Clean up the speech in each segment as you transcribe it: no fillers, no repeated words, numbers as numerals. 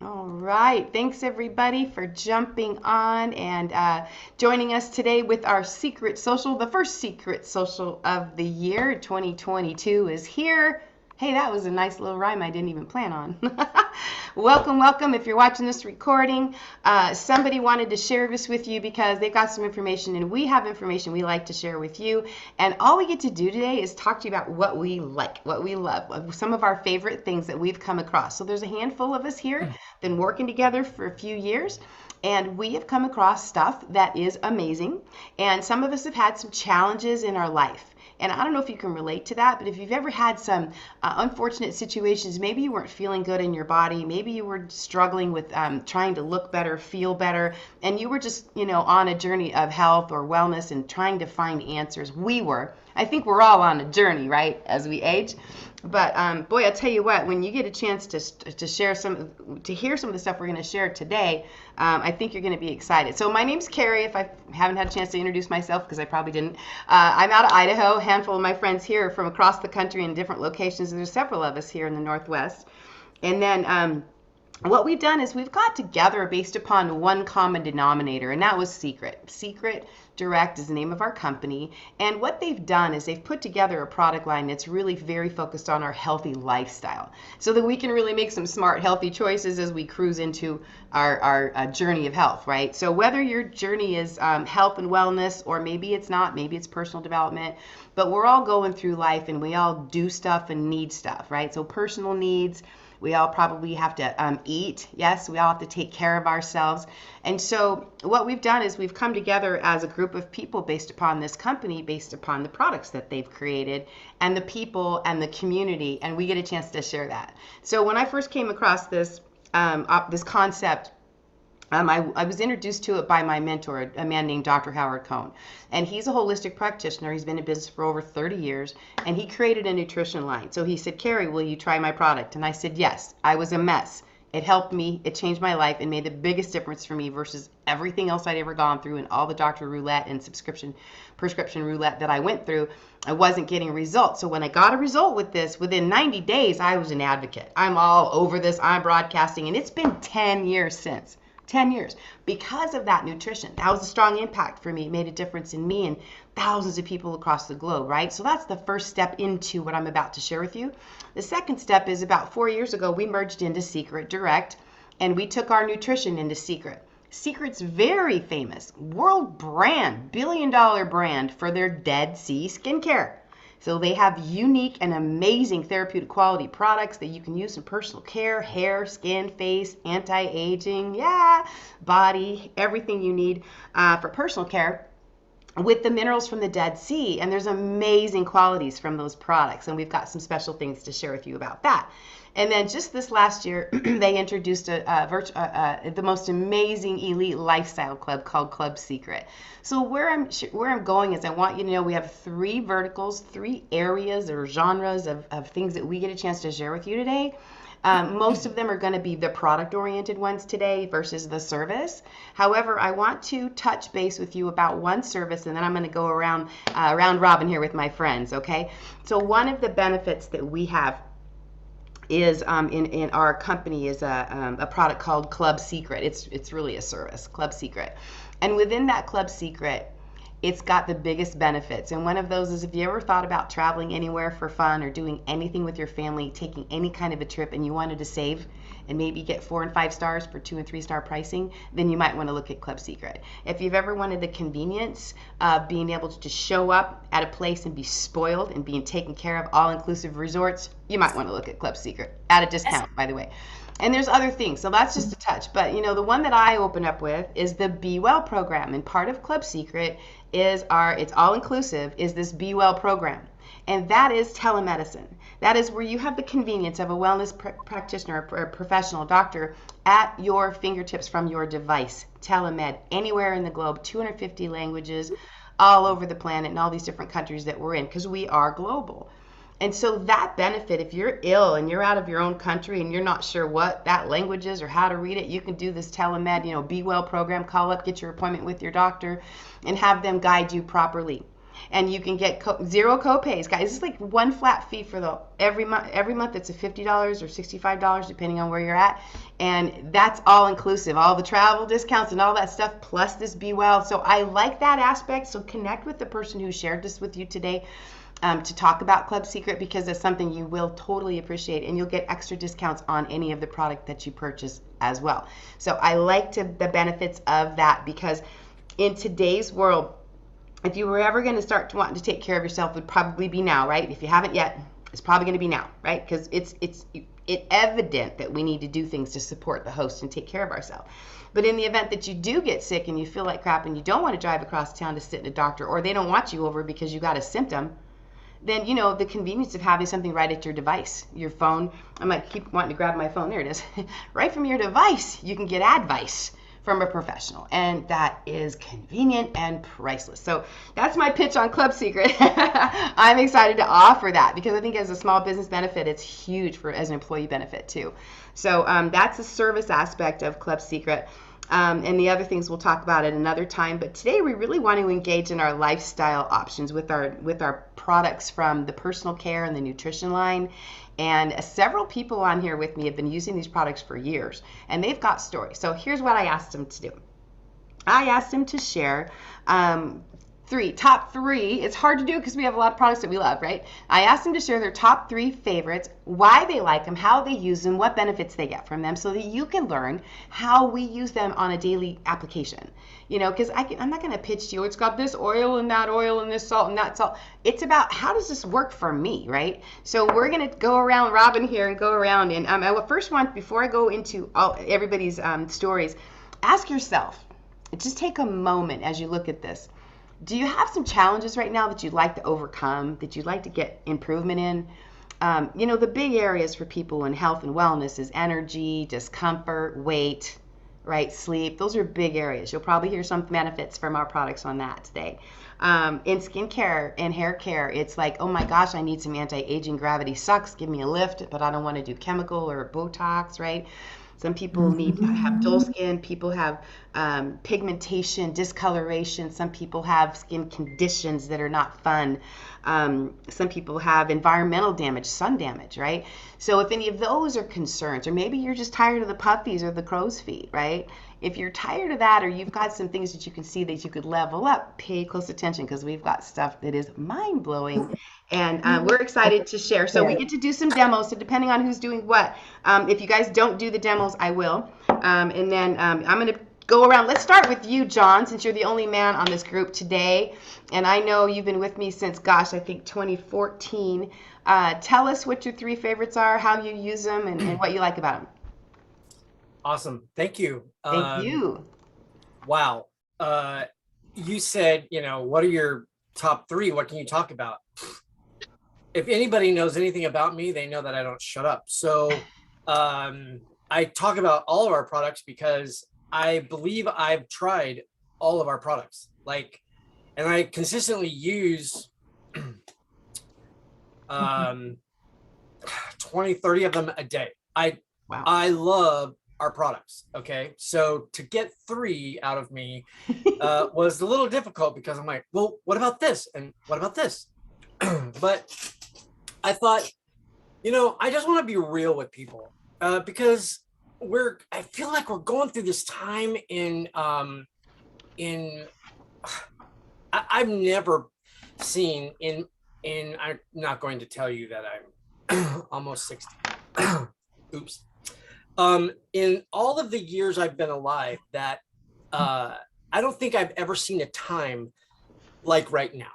All right. Thanks everybody for jumping on and joining us today with our Secret Social. The first Secret Social of the year, 2022, is here. Hey, that was a nice little rhyme I didn't even plan on. Welcome, welcome. If you're watching this recording, somebody wanted to share this with you because they've got some information and we have information we like to share with you. And all we get to do today is talk to you about what we like, what we love, some of our favorite things that we've come across. So there's a handful of us here, been working together for a few years. And we have come across stuff that is amazing. And some of us have had some challenges in our life. And I don't know if you can relate to that, but if you've ever had some unfortunate situations, maybe you weren't feeling good in your body, maybe you were struggling with trying to look better, feel better, and you were just, on a journey of health or wellness and trying to find answers. We were. I think we're all on a journey, right, as we age. But boy, I'll tell you what, when you get a chance to hear some of the stuff we're going to share today, I think you're going to be excited. So my name's Carrie, if I haven't had a chance to introduce myself, because I probably didn't. I'm out of Idaho. A handful of my friends here are from across the country in different locations. There's several of us here in the Northwest. And then what we've done is we've got together based upon one common denominator, and that was Seacret. Seacret Direct is the name of our company. And what they've done is they've put together a product line that's really very focused on our healthy lifestyle so that we can really make some smart, healthy choices as we cruise into our journey of health, right? So whether your journey is health and wellness, or maybe it's not, maybe it's personal development, but we're all going through life and we all do stuff and need stuff, right? So personal needs, we all probably have to eat. Yes, we all have to take care of ourselves. And so what we've done is we've come together as a group of people based upon this company, based upon the products that they've created and the people and the community, and we get a chance to share that. So when I first came across this concept, I was introduced to it by my mentor, a man named Dr. Howard Cohn. And he's a holistic practitioner. He's been in business for over 30 years. And he created a nutrition line. So he said, Carrie, will you try my product? And I said, yes. I was a mess. It helped me. It changed my life and made the biggest difference for me versus everything else I'd ever gone through and all the doctor roulette and prescription roulette that I went through. I wasn't getting results. So when I got a result with this, within 90 days, I was an advocate. I'm all over this. I'm broadcasting. And it's been 10 years since. 10 years because of that nutrition. That was a strong impact for me. It made a difference in me and thousands of people across the globe, right? So that's the first step into what I'm about to share with you. The second step is about 4 years ago, we merged into Seacret Direct and we took our nutrition into Seacret. Seacret's very famous, world brand, billion-dollar brand for their Dead Sea skincare. So they have unique and amazing therapeutic quality products that you can use in personal care, hair, skin, face, anti-aging, body, everything you need for personal care with the minerals from the Dead Sea. And there's amazing qualities from those products. And we've got some special things to share with you about that. And then just this last year, they introduced the most amazing elite lifestyle club called Club Seacret. So where I'm going is I want you to know we have 3 verticals, 3 areas or genres of things that we get a chance to share with you today. Most of them are going to be the product-oriented ones today versus the service. However, I want to touch base with you about one service, and then I'm going to go around robin here with my friends, okay? So one of the benefits that we have is in our company is a product called Club Seacret. It's really a service, Club Seacret. And within that Club Seacret, it's got the biggest benefits. And one of those is if you ever thought about traveling anywhere for fun or doing anything with your family, taking any kind of a trip, and you wanted to save and maybe get 4 and 5 stars for 2 and 3 star pricing, then you might want to look at Club Seacret. If you've ever wanted the convenience of being able to just show up at a place and be spoiled and being taken care of, all-inclusive resorts, you might want to look at Club Seacret at a discount, by the way. And there's other things, so that's just a touch. But the one that I open up with is the Be Well program, and part of Club Seacret is it's all inclusive, is this Be Well program. And that is telemedicine. That is where you have the convenience of a wellness practitioner or professional doctor at your fingertips from your device. Telemed, anywhere in the globe, 250 languages, all over the planet, and all these different countries that we're in, because we are global. And so that benefit, if you're ill and you're out of your own country and you're not sure what that language is or how to read it, you can do this telemed, Be Well program, call up, get your appointment with your doctor, and have them guide you properly. and you can get zero co-pays, guys. It's like one flat fee for the every month. Every month it's a $50 or $65 depending on where you're at, and that's all inclusive, all the travel discounts and all that stuff, plus this Be Well. So I like that aspect. So connect with the person who shared this with you today, to talk about Club Seacret, because it's something you will totally appreciate, and you'll get extra discounts on any of the product that you purchase as well. So I like the benefits of that, because in today's world, if you were ever going to start to want to take care of yourself, would probably be now, right? If you haven't yet, it's probably going to be now, right? Because it's evident that we need to do things to support the host and take care of ourselves. But in the event that you do get sick and you feel like crap and you don't want to drive across town to sit in a doctor, or they don't want you over because you got a symptom, then the convenience of having something right at your device, your phone. I might keep wanting to grab my phone. There it is. Right from your device, you can get advice from a professional, and that is convenient and priceless. So that's my pitch on Club Seacret. I'm excited to offer that, because I think as a small business benefit, it's huge as an employee benefit too. So that's the service aspect of Club Seacret. And the other things we'll talk about at another time. But today we really want to engage in our lifestyle options with our products from the personal care and the nutrition line. And several people on here with me have been using these products for years, and they've got stories. So here's what I asked them to do. I asked them to share top three. It's hard to do because we have a lot of products that we love, right? I asked them to share their top 3 favorites, why they like them, how they use them, what benefits they get from them, so that you can learn how we use them on a daily application. Because I'm not going to pitch to you, it's got this oil and that oil and this salt and that salt. It's about, how does this work for me, right? So we're going to go around, Robin here, and go around. And I first want, before I go into everybody's stories, ask yourself, just take a moment as you look at this. Do you have some challenges right now that you'd like to overcome, that you'd like to get improvement in? The big areas for people in health and wellness is energy, discomfort, weight, right? Sleep. Those are big areas. You'll probably hear some benefits from our products on that today. In skincare and hair care, it's like, oh my gosh, I need some anti-aging. Gravity sucks. Give me a lift, but I don't want to do chemical or Botox, right? Some people have dull skin. People have pigmentation, discoloration. Some people have skin conditions that are not fun. Some people have environmental damage, sun damage, right? So if any of those are concerns, or maybe you're just tired of the puffies or the crow's feet, right? If you're tired of that, or you've got some things that you can see that you could level up, pay close attention, because we've got stuff that is mind-blowing, and we're excited to share. So we get to do some demos, so depending on who's doing what. If you guys don't do the demos, I will. And then I'm going to go around. Let's start with you, John, since you're the only man on this group today. And I know you've been with me since, gosh, I think 2014. Tell us what your 3 favorites are, how you use them, and what you like about them. Awesome. Thank you. Thank you. Wow. You said, what are your top 3? What can you talk about? If anybody knows anything about me, they know that I don't shut up. So I talk about all of our products because I believe I've tried all of our products. And I consistently use 20, 30 of them a day. Wow. I love our products. Okay. So to get 3 out of me was a little difficult, because I'm like, well, what about this? And what about this? But I thought, I just want to be real with people, because I feel like we're going through this time I've never seen I'm not going to tell you that I'm almost 60. Oops. In all of the years I've been alive, that I don't think I've ever seen a time like right now.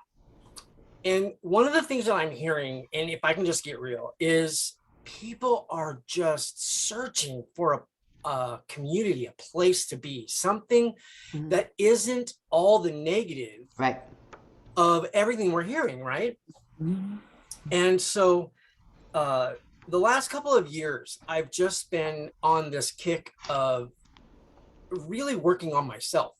And one of the things that I'm hearing, and if I can just get real, is people are just searching for a community, a place to be, something that isn't all the negative of everything we're hearing, right? And so the last couple of years, I've just been on this kick of really working on myself,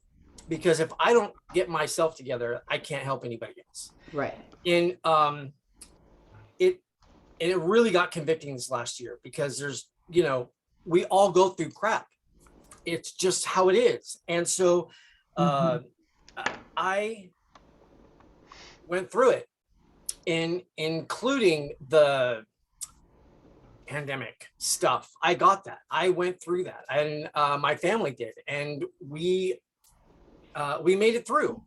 because if I don't get myself together, I can't help anybody else. Right. And it really got convicting this last year, because there's, we all go through crap. It's just how it is. And so I went through it, including the pandemic stuff. I got that. I went through that, and my family did, and we made it through.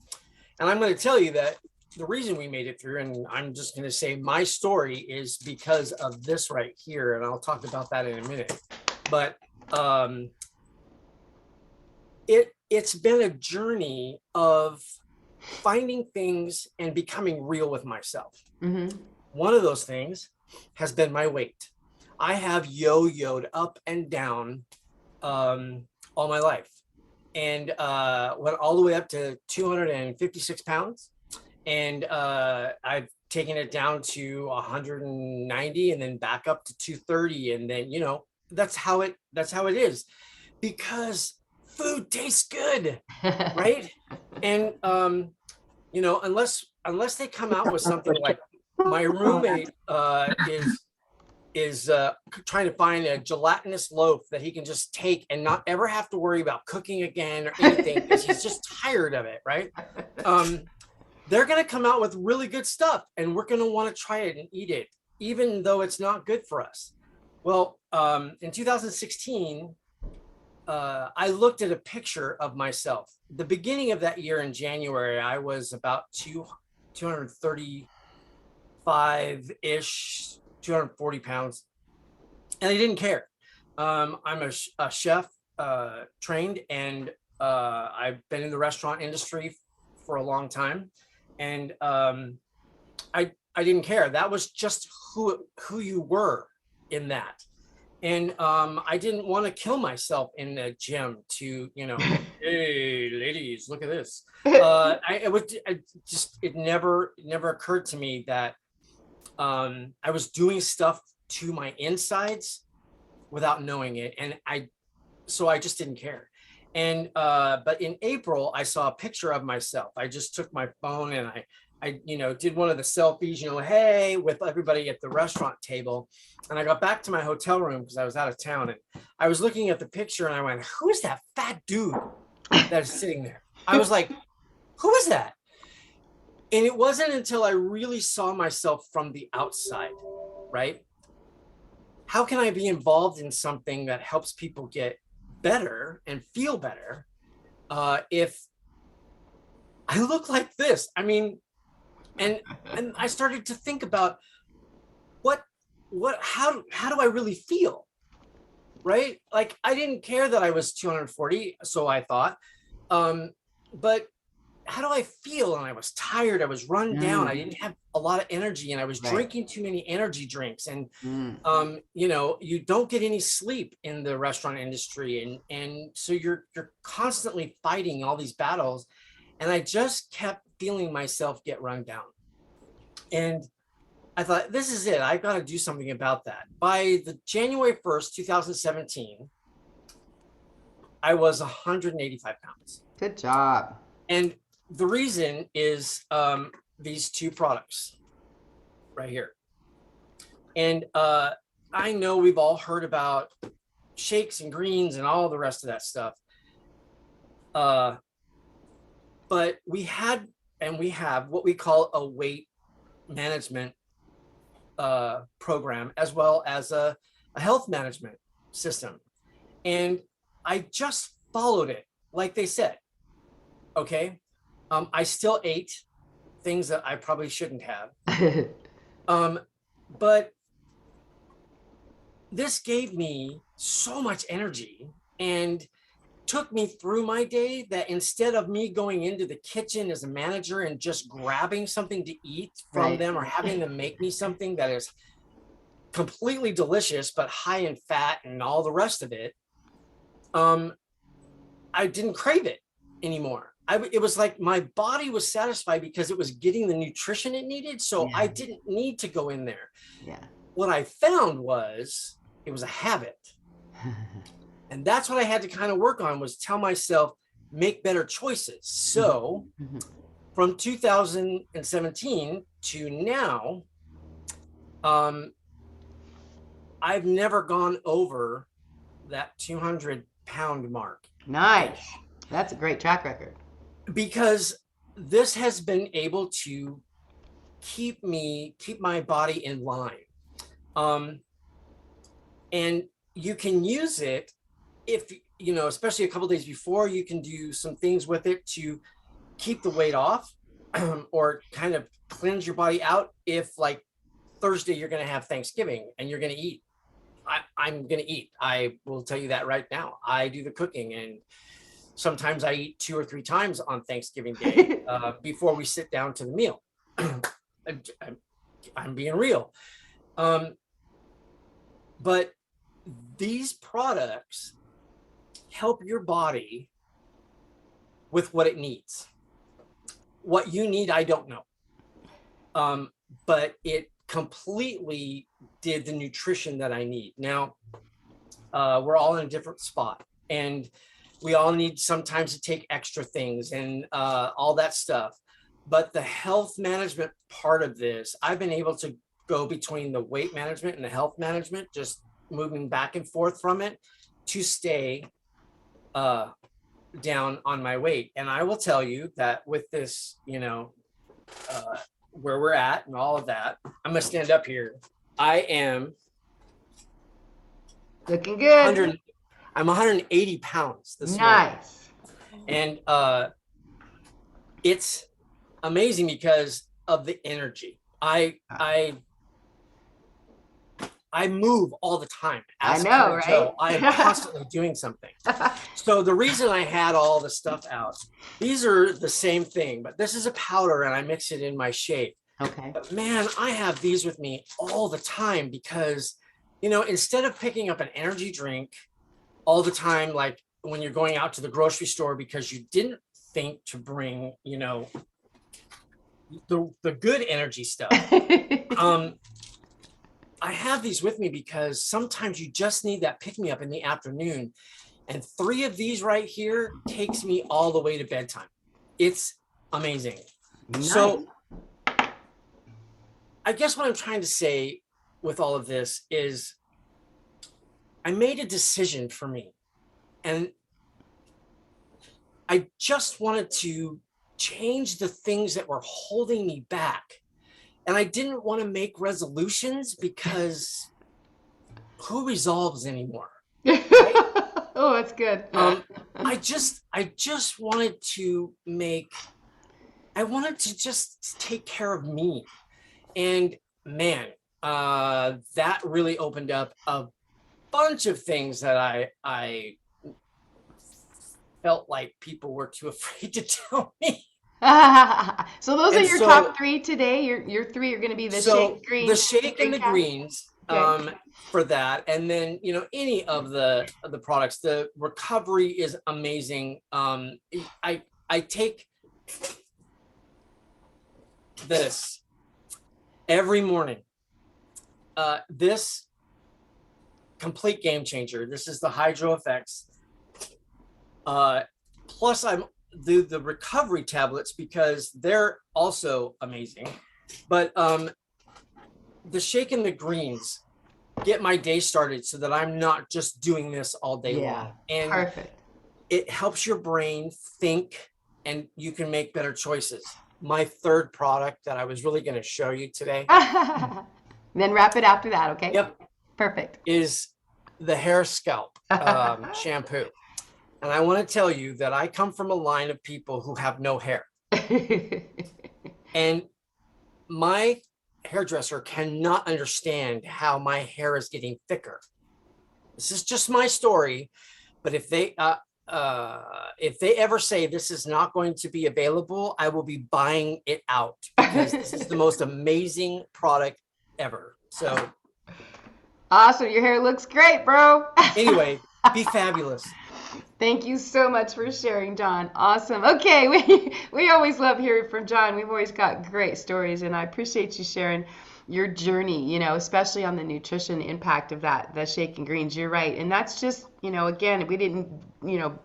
And I'm going to tell you that the reason we made it through, and I'm just going to say my story, is because of this right here, and I'll talk about that in a minute. But it's been a journey of finding things and becoming real with myself. Mm-hmm. One of those things has been my weight. I have yo-yoed up and down all my life, and went all the way up to 256 pounds. And I've taken it down to 190 and then back up to 230. And then, that's how it is, because food tastes good, right? And, unless they come out with something like my roommate is trying to find a gelatinous loaf that he can just take and not ever have to worry about cooking again or anything, because he's just tired of it, right? They're going to come out with really good stuff, and we're going to want to try it and eat it, even though it's not good for us. Well, in 2016, I looked at a picture of myself. The beginning of that year in January, I was about 235-ish, 240 pounds, and I didn't care. I'm a chef trained, and I've been in the restaurant industry for a long time. And I didn't care. That was just who you were in that. And I didn't want to kill myself in the gym to, hey, ladies, look at this. It never occurred to me that I was doing stuff to my insides without knowing it. And so I just didn't care. And but in April, I saw a picture of myself. I just took my phone and I did one of the selfies, hey, with everybody at the restaurant table. And I got back to my hotel room because I was out of town, and I was looking at the picture and I went, who is that fat dude that is sitting there? I was like, who is that? And it wasn't until I really saw myself from the outside, right? How can I be involved in something that helps people get better and feel better if I look like this? I mean, and I started to think about how do I really feel, right? Like, I didn't care that I was 240, so I thought, but how do I feel? And I was tired, I was run down, I didn't have a lot of energy, and I was drinking too many energy drinks, and you don't get any sleep in the restaurant industry, and so you're constantly fighting all these battles. And I just kept feeling myself get run down. And I thought, this is it. I've got to do something about that. By the January 1st, 2017, I was 185 pounds. Good job. And the reason is these two products right here. And I know we've all heard about shakes and greens and all the rest of that stuff. But we have what we call a weight management program, as well as a health management system. And I just followed it like they said. Okay. I still ate things that I probably shouldn't have. But this gave me so much energy and took me through my day, that instead of me going into the kitchen as a manager and just grabbing something to eat from them, or having them make me something that is completely delicious but high in fat and all the rest of it, I didn't crave it anymore. It was like my body was satisfied because it was getting the nutrition it needed. So I didn't need to go in there. Yeah. What I found was it was a habit. And that's what I had to kind of work on, was tell myself, make better choices. So from 2017 to now, I've never gone over that 200-pound mark. Nice. That's a great track record. Because this has been able to keep my body in line. And you can use it if, especially a couple days before, you can do some things with it to keep the weight off or kind of cleanse your body out. If like Thursday, you're going to have Thanksgiving and you're going to eat. I'm going to eat. I will tell you that right now. I do the cooking, and sometimes I eat 2 or 3 times on Thanksgiving Day before we sit down to the meal. I'm being real. But these products help your body with what it needs. What you need, I don't know. But it completely did the nutrition that I need. Now, we're all in a different spot, and we all need sometimes to take extra things and all that stuff. But the health management part of this, I've been able to go between the weight management and the health management, just moving back and forth from it to stay down on my weight. And I will tell you that with this, where we're at and all of that, I'm going to stand up here. I am looking good. I'm 180 pounds this morning. Nice. And it's amazing because of the energy. I move all the time. I know, right? Joe, I am constantly doing something. So the reason I had all the stuff out, these are the same thing, but this is a powder and I mix it in my shake. Okay. But man, I have these with me all the time because, instead of picking up an energy drink all the time, like when you're going out to the grocery store because you didn't think to bring, the good energy stuff. I have these with me because sometimes you just need that pick-me-up in the afternoon. And 3 of these right here takes me all the way to bedtime. It's amazing. Nice. So I guess what I'm trying to say with all of this is I made a decision for me. And I just wanted to change the things that were holding me back. And I didn't want to make resolutions because who resolves anymore? Right? Oh, that's good. I just wanted to just take care of me. And man, that really opened up a bunch of things that I felt like people were too afraid to tell me. So those are your top 3 today. Your 3 are going to be the shake, green, the shake and the greens. Okay. For that, and then any of the products. The recovery is amazing. I take this every morning. This complete game changer. This is the Hydro Effects. Plus, I'm the recovery tablets because they're also amazing. But the shake and the greens get my day started so that I'm not just doing this all day long. And perfect. It helps your brain think, and you can make better choices. My 3rd product that I was really going to show you today. Then wrap it after that, okay? Yep. Perfect. Is the hair scalp shampoo. And I want to tell you that I come from a line of people who have no hair. And my hairdresser cannot understand how my hair is getting thicker. This is just my story, but if they ever say this is not going to be available, I will be buying it out because this is the most amazing product ever. So awesome. Your hair looks great, bro. Anyway, be fabulous. Thank you so much for sharing, John. Awesome. Okay, we always love hearing from John. We've always got great stories, and I appreciate you sharing your journey, especially on the nutrition impact of that, the shake and greens. You're right. And that's just, again, we didn't,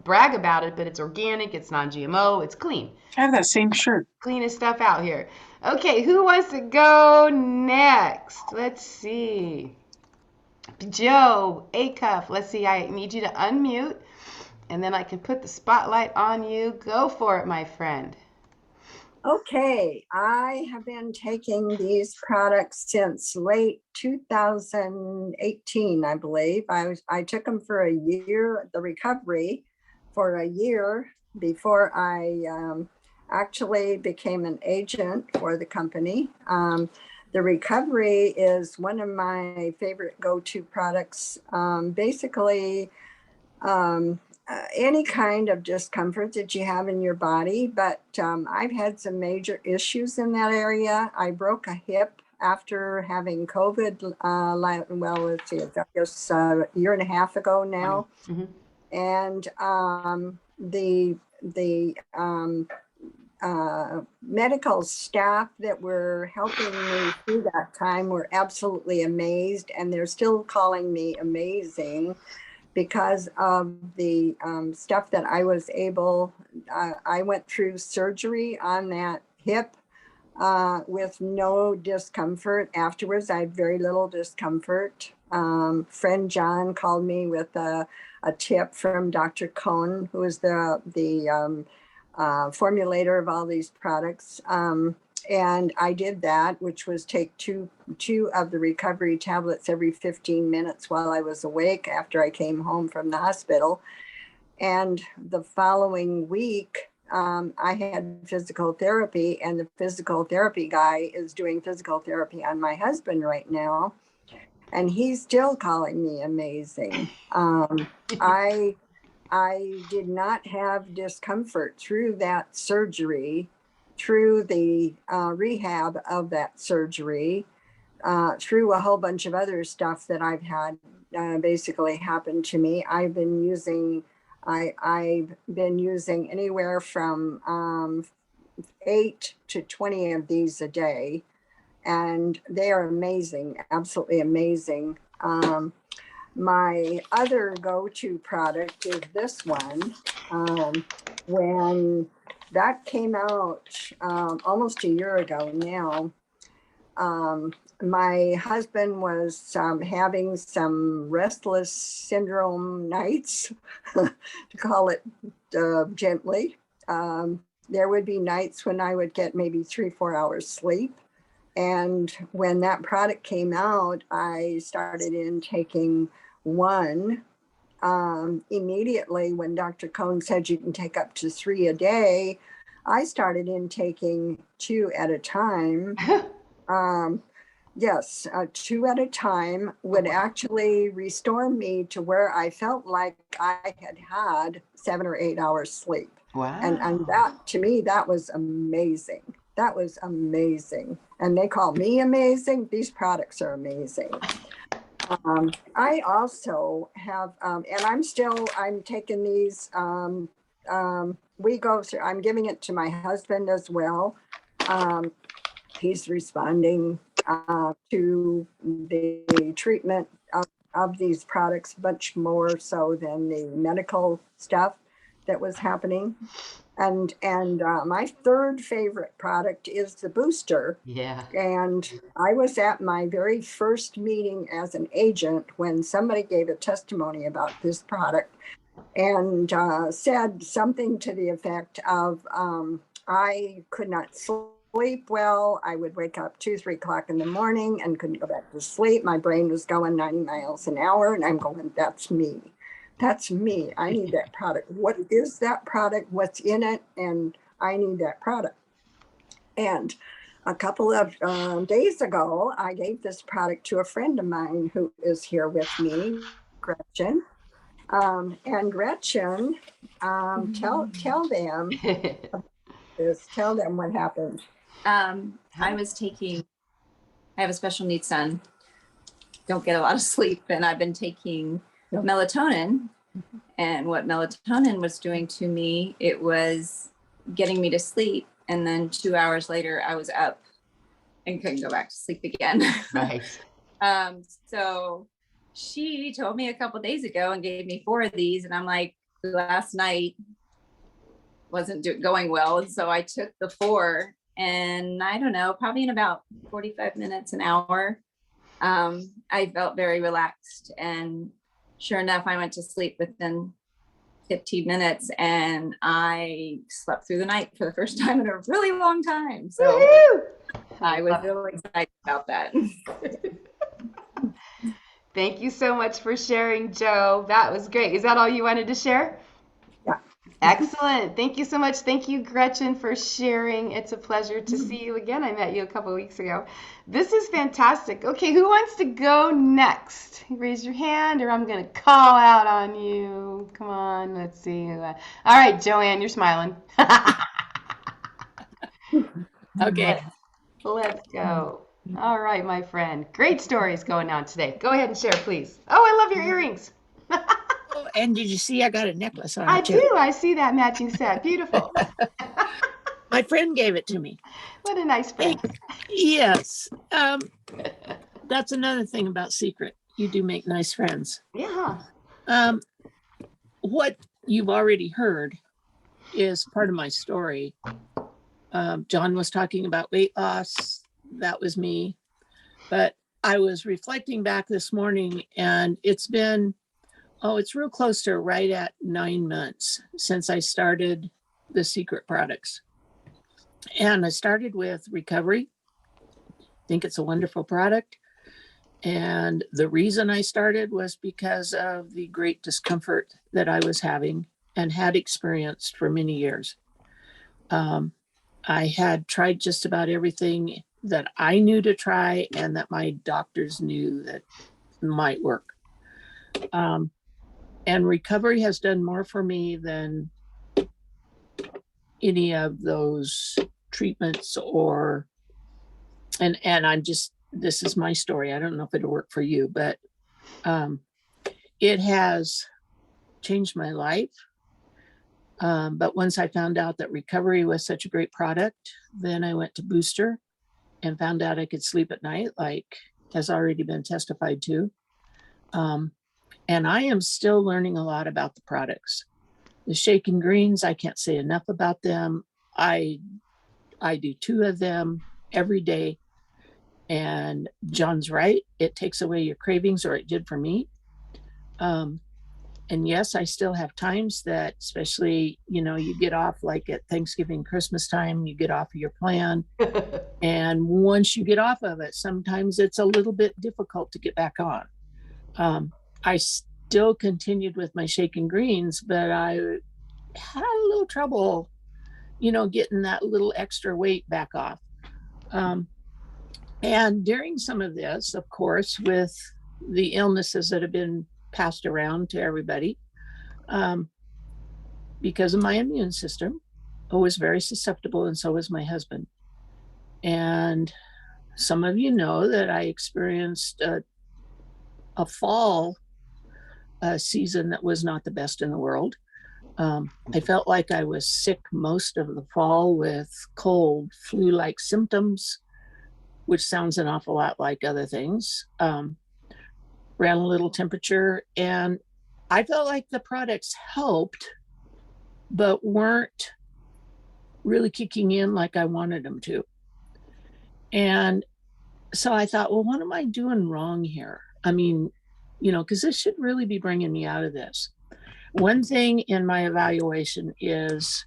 brag about it, but it's organic, it's non-GMO, it's clean. I have that same shirt. Cleanest stuff out here. Okay, who wants to go next? Let's see. Joe Acuff. Let's see, I need you to unmute. And then I can put the spotlight on you. Go for it, my friend. Okay, I have been taking these products since late 2018, I believe. I took them for a year, the recovery for a year before I actually became an agent for the company. The recovery is one of my favorite go-to products. Basically, any kind of discomfort that you have in your body, but I've had some major issues in that area. I broke a hip after having COVID. Well, let's see, I guess a year and a half ago now, Mm-hmm. and the medical staff that were helping me through that time were absolutely amazed, and they're still calling me amazing because of the stuff that I was able, I went through surgery on that hip with no discomfort. Afterwards, I had very little discomfort. Friend John called me with a tip from Dr. Cohn, who is the formulator of all these products. And I did that, which was take two of the recovery tablets every 15 minutes while I was awake after I came home from the hospital. And the following week, I had physical therapy, and the physical therapy guy is doing physical therapy on my husband right now. And he's still calling me amazing. I did not have discomfort through that surgery, through the rehab of that surgery, through a whole bunch of other stuff that I've had basically happen to me. I've been using anywhere from 8 to 20 of these a day, and they are amazing, absolutely amazing. My other go-to product is this one. When that came out almost a year ago now, my husband was having some restless syndrome nights, to call it gently. There would be nights when I would get maybe 3-4 hours sleep. And when that product came out, I started in taking one. Immediately when Dr. Cohn said you can take up to 3 a day, I started in taking 2 at a time. Yes, 2 at a time would actually restore me to where I felt like I had 7 or 8 hours sleep. Wow. And that, to me, that was amazing. That was amazing. And they call me amazing. These products are amazing. I also have, and I'm taking these, we go through, I'm giving it to my husband as well. He's responding to the treatment of these products much more so than the medical stuff that was happening. And my third favorite product is the booster. Yeah. And I was at my very first meeting as an agent when somebody gave a testimony about this product and said something to the effect of, I could not sleep well. I would wake up 2-3 o'clock in the morning and couldn't go back to sleep. My brain was going 90 miles an hour, and I'm going, that's me. That's me. I need that product. What is that product? What's in it? And I need that product. And a couple of days ago, I gave this product to a friend of mine who is here with me, Gretchen. And Gretchen, tell them tell them what happened. I have a special needs son. Don't get a lot of sleep, and I've been taking melatonin. And what melatonin was doing to me, it was getting me to sleep. And then 2 hours later, I was up and couldn't go back to sleep again. Right. So she told me a couple of days ago and gave me 4 of these. And I'm like, last night wasn't going well. And so I took the 4, and I don't know, probably in about 45 minutes, an hour, I felt very relaxed. And sure enough, I went to sleep within 15 minutes, and I slept through the night for the first time in a really long time. So Woo-hoo! I was really excited about that. Thank you so much for sharing, Joe. That was great. Is that all you wanted to share? Yeah. Excellent. Thank you so much. Thank you, Gretchen, for sharing. It's a pleasure to see you again. I met you a couple of weeks ago. This is fantastic. Okay, who wants to go next? Raise your hand or I'm going to call out on you. Come on, let's see. All right, Joanne, you're smiling. Okay. Let's go. All right, my friend. Great stories going on today. Go ahead and share, please. Oh, I love your earrings. Oh, and did you see I got a necklace on I it too? do. I see that matching set. Beautiful. My friend gave it to me. What a nice friend. Yes. That's another thing about Seacret. You do make nice friends. Yeah. What you've already heard is part of my story. John was talking about weight loss. That was me. But I was reflecting back this morning, and it's been, it's real close to right at 9 months since I started the Seacret products. And I started with recovery. I think it's a wonderful product. And the reason I started was because of the great discomfort that I was having and had experienced for many years. I had tried just about everything that I knew to try and that my doctors knew that might work. And recovery has done more for me than any of those treatments and I'm just, this is my story. I don't know if it'll work for you, but it has changed my life. But once I found out that recovery was such a great product, then I went to Booster and found out I could sleep at night, like has already been testified to. And I am still learning a lot about the products. The shaken greens, I can't say enough about them. I do 2 of them every day. And John's right. It takes away your cravings, or it did for me. And yes, I still have times that, especially, you get off like at Thanksgiving, Christmas time, you get off of your plan. And once you get off of it, sometimes it's a little bit difficult to get back on. I still continued with my shaken greens, but I had a little trouble, getting that little extra weight back off. And during some of this, of course, with the illnesses that have been passed around to everybody, because of my immune system, I was very susceptible, and so was my husband. And some of you know that I experienced a fall season that was not the best in the world. I felt like I was sick most of the fall with cold, flu-like symptoms, which sounds an awful lot like other things. Ran a little temperature, and I felt like the products helped, but weren't really kicking in like I wanted them to. And so I thought, well, what am I doing wrong here? I mean, because this should really be bringing me out of this. One thing in my evaluation is,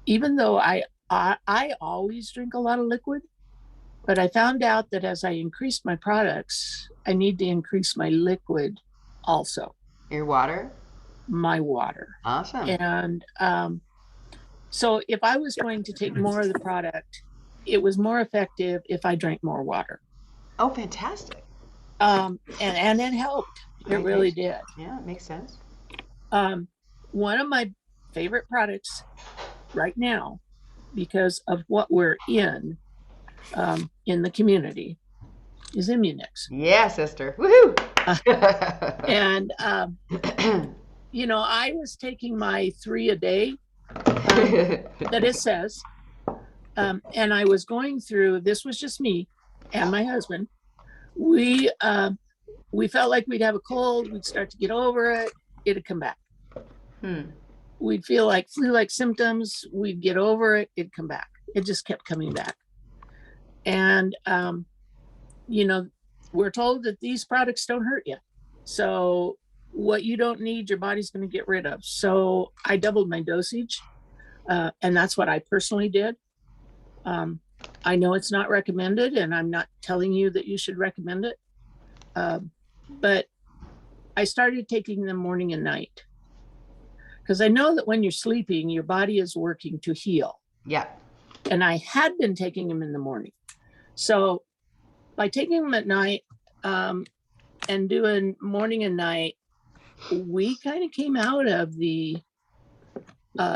even though I always drink a lot of liquid, but I found out that as I increased my products, I need to increase my liquid also. Your water? My water. Awesome. And so if I was going to take more of the product, it was more effective if I drank more water. Oh, fantastic. And it helped. It really did. Yeah, it makes sense. One of my favorite products right now, because of what we're in the community, is Immunix. Yeah, sister. Woohoo! And I was taking my 3 a day that it says, and I was going through. This was just me and my husband. We felt like we'd have a cold. We'd start to get over it. It'd come back. We'd feel like flu-like symptoms. We'd get over it. It'd come back. It just kept coming back. And, we're told that these products don't hurt you. So what you don't need, your body's going to get rid of. So I doubled my dosage, and that's what I personally did. I know it's not recommended, and I'm not telling you that you should recommend it, but I started taking them morning and night because I know that when you're sleeping, your body is working to heal. Yeah. And I had been taking them in the morning. So by taking them at night and doing morning and night, we kind of came out of the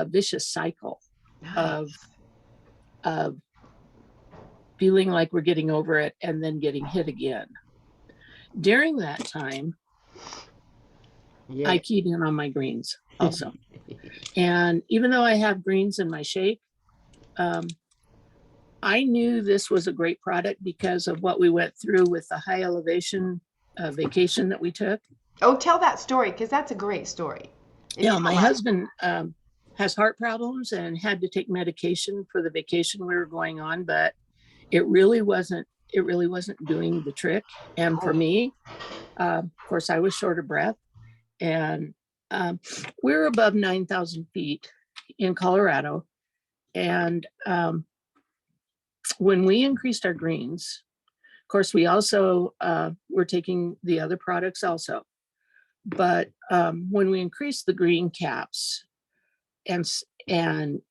vicious cycle of feeling like we're getting over it and then getting hit again. During that time, Yeah. I keyed in on my greens also. And even though I have greens in my shake, I knew this was a great product because of what we went through with the high elevation vacation that we took. Oh, tell that story, because that's a great story. Yeah, my husband has heart problems and had to take medication for the vacation we were going on, but it really wasn't doing the trick. And for me, of course, I was short of breath, and we're above 9,000 feet in Colorado. And when we increased our greens, of course, we also were taking the other products also. But when we increased the green caps and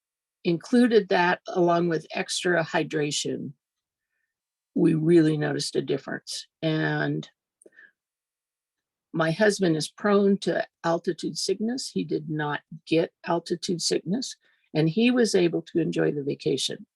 included that along with extra hydration, we really noticed a difference. And my husband is prone to altitude sickness. He did not get altitude sickness, and he was able to enjoy the vacation.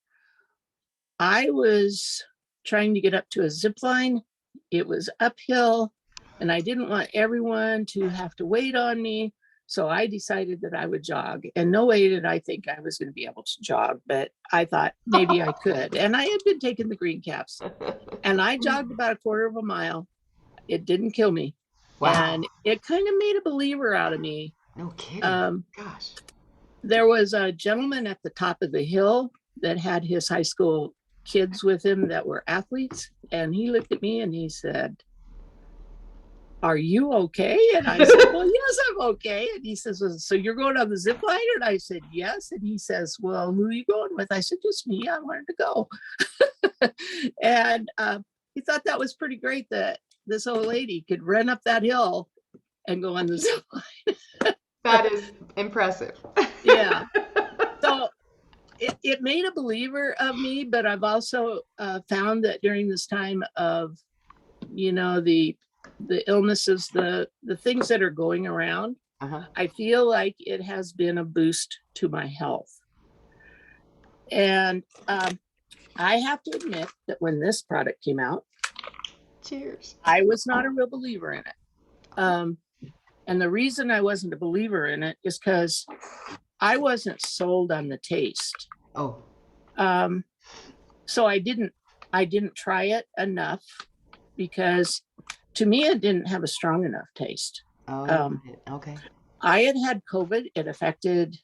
I was trying to get up to a zip line. It was uphill, and I didn't want everyone to have to wait on me. So I decided that I would jog. And no way did I think I was going to be able to jog, but I thought maybe I could. And I had been taking the green caps, and I jogged about a quarter of a mile. It didn't kill me. Wow. And it kind of made a believer out of me. No kidding. Gosh. There was a gentleman at the top of the hill that had his high school kids with him that were athletes. And he looked at me and he said, "Are you okay?" And I said, "Well, yes, I'm okay." And he says, "So you're going on the zip line?" And I said, "Yes." And he says, "Well, who are you going with?" I said, "Just me. I wanted to go." And he thought that was pretty great that this old lady could run up that hill and go on the zip line. That is impressive. Yeah. So it made a believer of me, but I've also found that during this time of, the illnesses, the things that are going around, I feel like it has been a boost to my health. And I have to admit that when this product came out, cheers, I was not a real believer in it. And the reason I wasn't a believer in it is because I wasn't sold on the taste. Oh. So I didn't try it enough because to me, it didn't have a strong enough taste. Oh, okay. I had COVID. It affected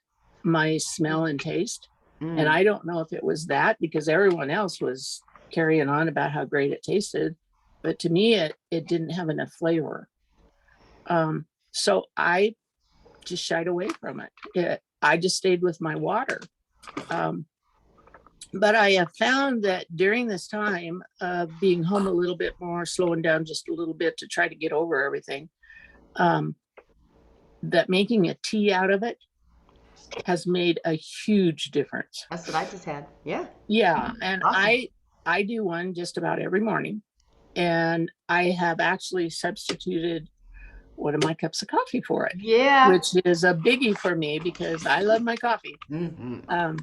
my smell and taste. And I don't know if it was that because everyone else was carrying on about how great it tasted. But to me, it didn't have enough flavor. So I just shied away from it. I just stayed with my water. But I have found that during this time of being home a little bit more, slowing down just a little bit to try to get over everything, that making a tea out of it has made a huge difference. That's what I just had. Yeah. Yeah. And awesome. I do one just about every morning. And I have actually substituted one of my cups of coffee for it. Yeah. Which is a biggie for me because I love my coffee. Mm-hmm.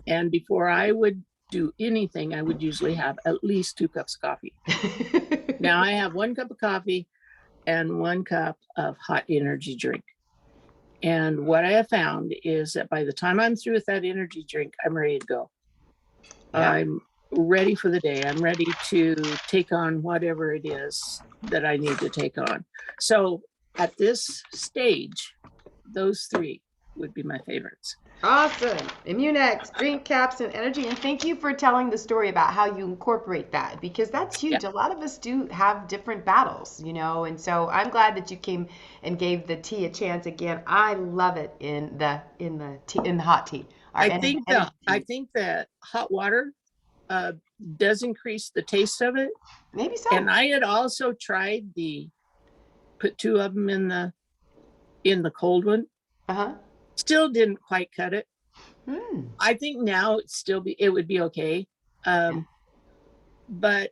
And before I would do anything, I would usually have at least 2 cups of coffee. Now I have 1 cup of coffee and 1 cup of hot energy drink. And what I have found is that by the time I'm through with that energy drink, I'm ready to go. Yeah. I'm ready for the day. I'm ready to take on whatever it is that I need to take on. So at this stage, those 3 would be my favorites. Awesome. Immunex, drink caps, and energy. And thank you for telling the story about how you incorporate that, because that's Yeah. huge. A lot of us do have different battles, you know, and so I'm glad that you came and gave the tea a chance again. I love it in the tea, in the hot tea. Our I energy think that hot water uh, does increase the taste of it. maybe so. And I had also tried put 2 of them in the cold one. Uh-huh. Still didn't quite cut it. Hmm. I think now it would be okay. But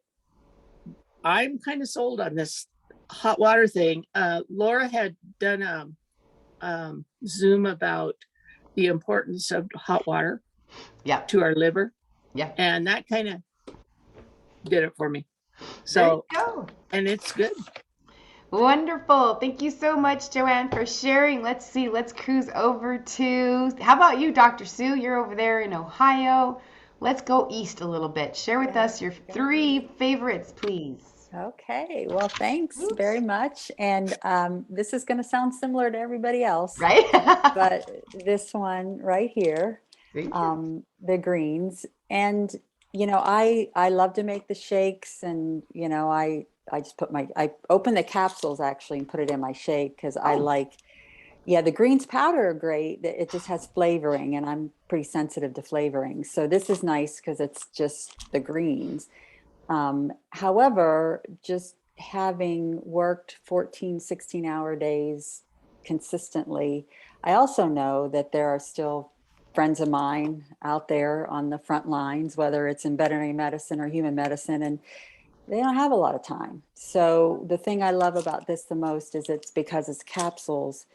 I'm kind of sold on this hot water thing. Laura had done a Zoom about the importance of hot water Yeah. to our liver. Yeah. And that kind of did it for me. There you So, go. and it's good. Wonderful. Thank you so much, Joanne, for sharing. Let's see. Let's cruise over to, how about you, Dr. Sue? You're over there in Ohio. Let's go east a little bit. Share with us your 3 favorites, please. Okay, well, thanks Oops. very much. And this is going to sound similar to everybody else, Right? but this one right here, Thank you. the greens. And, you know, I love to make the shakes, and, you know, I just I open the capsules actually and put it in my shake because I like, yeah, the greens powder are great. It just has flavoring, and I'm pretty sensitive to flavoring. So this is nice because it's just the greens. However, just having worked 14, 16-hour days consistently, I also know that there are still friends of mine out there on the front lines, whether it's in veterinary medicine or human medicine, and they don't have a lot of time. So the thing I love about this the most is it's because it's capsules.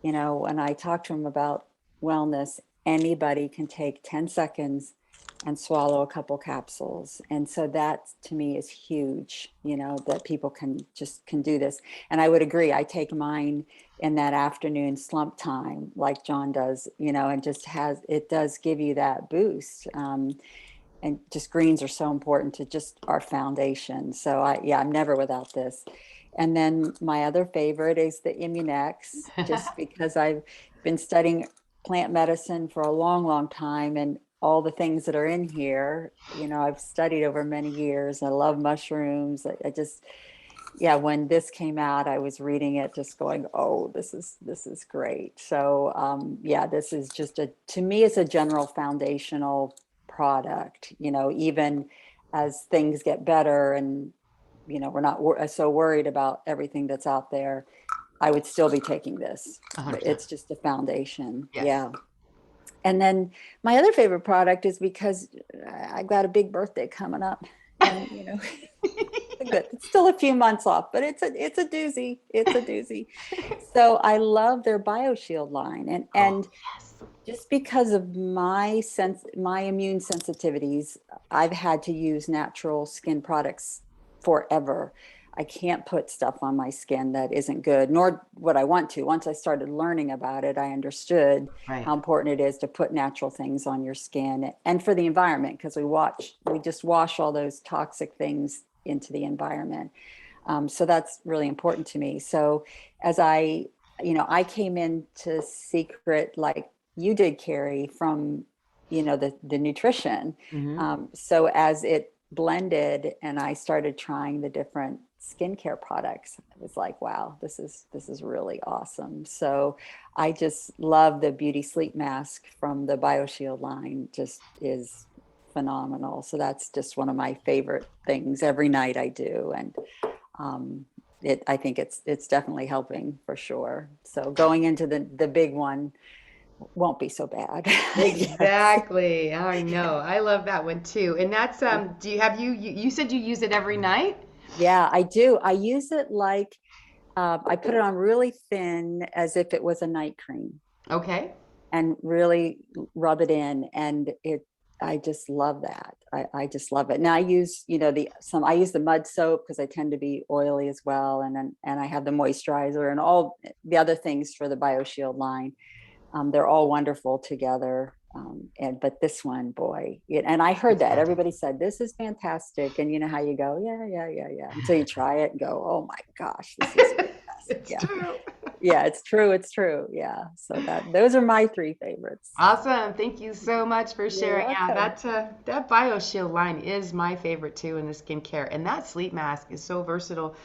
You know, when I talk to them about wellness, anybody can take 10 seconds and swallow a couple capsules. And so that to me is huge, you know, that people can do this. And I would agree. I take mine in that afternoon slump time, like John does, you know, and it does give you that boost. And just greens are so important to just our foundation. So I'm never without this. And then my other favorite is the Immunex, just because I've been studying plant medicine for a long, long time, and all the things that are in here, you know, I've studied over many years. I love mushrooms. I just, yeah, when this came out, I was reading it just going, oh, this is great. So yeah, this is just to me, it's a general foundational product, you know, even as things get better and, you know, we're not so worried about everything that's out there, I would still be taking this. 100%. It's just a foundation. Yes. Yeah. And then my other favorite product is because I've got a big birthday coming up, and, you know, it's still a few months off, but it's a doozy. It's a doozy. So I love their BioShield line, and Yes. just because of my immune sensitivities, I've had to use natural skin products forever. I can't put stuff on my skin that isn't good, nor would I want to. Once I started learning about it, I understood Right. how important it is to put natural things on your skin, and for the environment, because we just wash all those toxic things into the environment. So that's really important to me. So as I came into Seacret like you did, Carrie, from, you know, the nutrition. Mm-hmm. So as it blended and I started trying the different skincare products, it was like, wow, this is really awesome. So I just love the beauty sleep mask from the BioShield line. Just is phenomenal. So that's just one of my favorite things every night I do. And I think it's definitely helping for sure. So going into the big one won't be so bad. Exactly. I know. I love that one too. And that's do you said you use it every night? Yeah, I do. I use it like I put it on really thin as if it was a night cream, Okay. and really rub it in, and I just love that. I just love it. Now I use, you know, I use the mud soap because I tend to be oily as well. And I have the moisturizer and all the other things for the BioShield line. They're all wonderful together. But this one, boy, and I heard that everybody said, this is fantastic. And you know how you go, yeah. Until you try it and go, oh my gosh, this is fantastic. It's true. Yeah, it's true. It's true. Yeah. So those are my three favorites. Awesome. Thank you so much for You're sharing. Yeah, welcome. that BioShield line is my favorite too in the skincare. And that sleep mask is so versatile.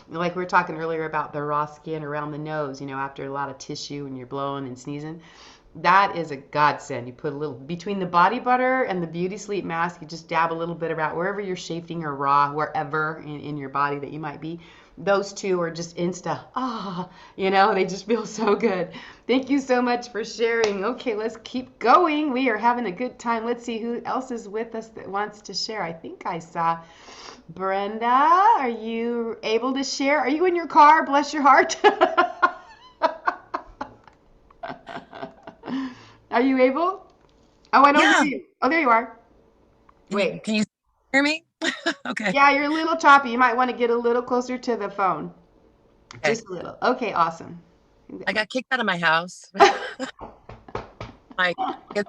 Like we were talking earlier about the raw skin around the nose, after a lot of tissue and you're blowing and sneezing. That is a godsend. You put a little between the body butter and the beauty sleep mask, you just dab a little bit about wherever you're chafing or raw, wherever in your body that you might be. Those two are just they just feel so good. Thank you so much for sharing. Okay, let's keep going. We are having a good time. Let's see who else is with us that wants to share. I think I saw Brenda. Are you able to share? Are you in your car? Bless your heart. Are you able? Oh, I don't Yeah. hear you. Oh, there you are. Wait. Can you hear me? Okay. Yeah, you're a little choppy. You might want to get a little closer to the phone. Okay. Just a little. Okay, awesome. I got kicked out of my house. My kids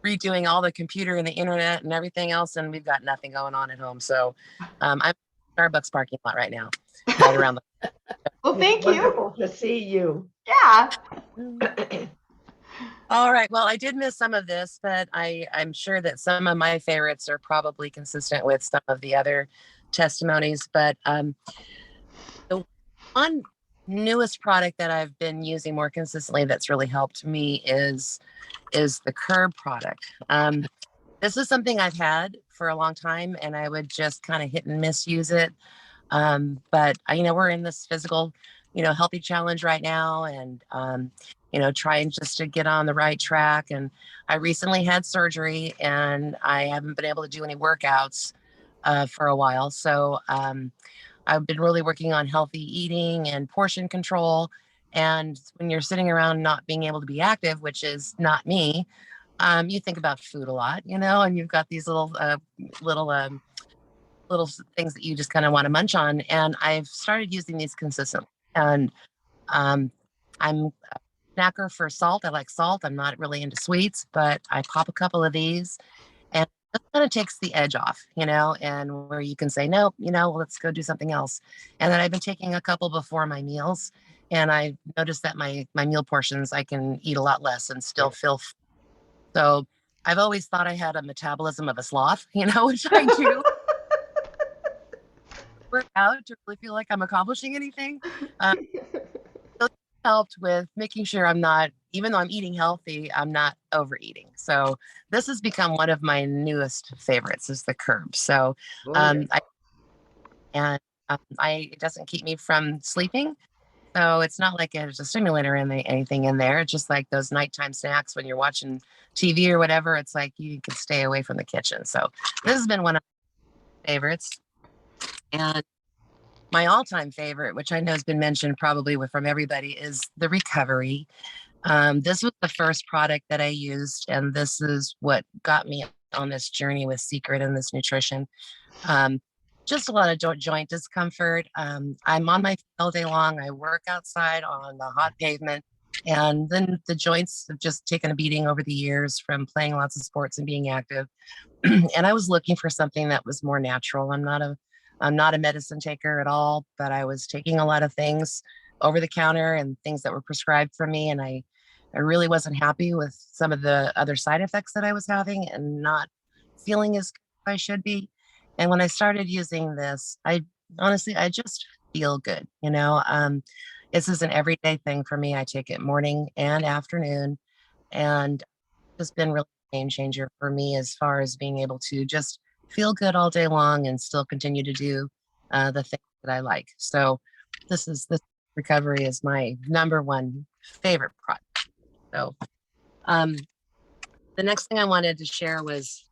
redoing all the computer and the internet and everything else, and we've got nothing going on at home. So I'm in Starbucks parking lot right now, right around Well, thank you. Wonderful to see you. Yeah. the. All right. Well, I did miss some of this, but I'm sure that some of my favorites are probably consistent with some of the other testimonies. But the one newest product that I've been using more consistently that's really helped me is the Curb product. This is something I've had for a long time, and I would just kind of hit and miss use it. But we're in this physical, healthy challenge right now, and trying just to get on the right track. And I recently had surgery, and I haven't been able to do any workouts for a while. So I've been really working on healthy eating and portion control. And when you're sitting around not being able to be active, which is not me, you think about food a lot, and you've got these little things that you just kind of want to munch on. And I've started using these consistently. And I'm a snacker for salt. I like salt. I'm not really into sweets, but I pop a couple of these, and it kind of takes the edge off, and where you can say, no, let's go do something else. And then I've been taking a couple before my meals, and I noticed that my meal portions, I can eat a lot less and still feel. So I've always thought I had a metabolism of a sloth, which I do. Work out to really feel like I'm accomplishing anything. So it helped with making sure I'm not, even though I'm eating healthy, I'm not overeating. So this has become one of my newest favorites is the Curb. So it doesn't keep me from sleeping. So it's not like there's a stimulator in anything in there. It's just like those nighttime snacks when you're watching TV or whatever. It's like you can stay away from the kitchen. So this has been one of my favorites. And my all-time favorite, which I know has been mentioned probably from everybody, is the Recovery. This was the first product that I used, and this is what got me on this journey with Seacret and this nutrition. Just a lot of joint discomfort. I'm on my feet all day long. I work outside on the hot pavement, and then the joints have just taken a beating over the years from playing lots of sports and being active. And I was looking for something that was more natural. I'm not a medicine taker at all, but I was taking a lot of things over the counter and things that were prescribed for me. And I really wasn't happy with some of the other side effects that I was having and not feeling as good as I should be. And when I started using this, I just feel good. This is an everyday thing for me. I take it morning and afternoon, and it's been really a game changer for me as far as being able to just feel good all day long and still continue to do the things that I like. So this Recovery is my number one favorite product. So the next thing I wanted to share was,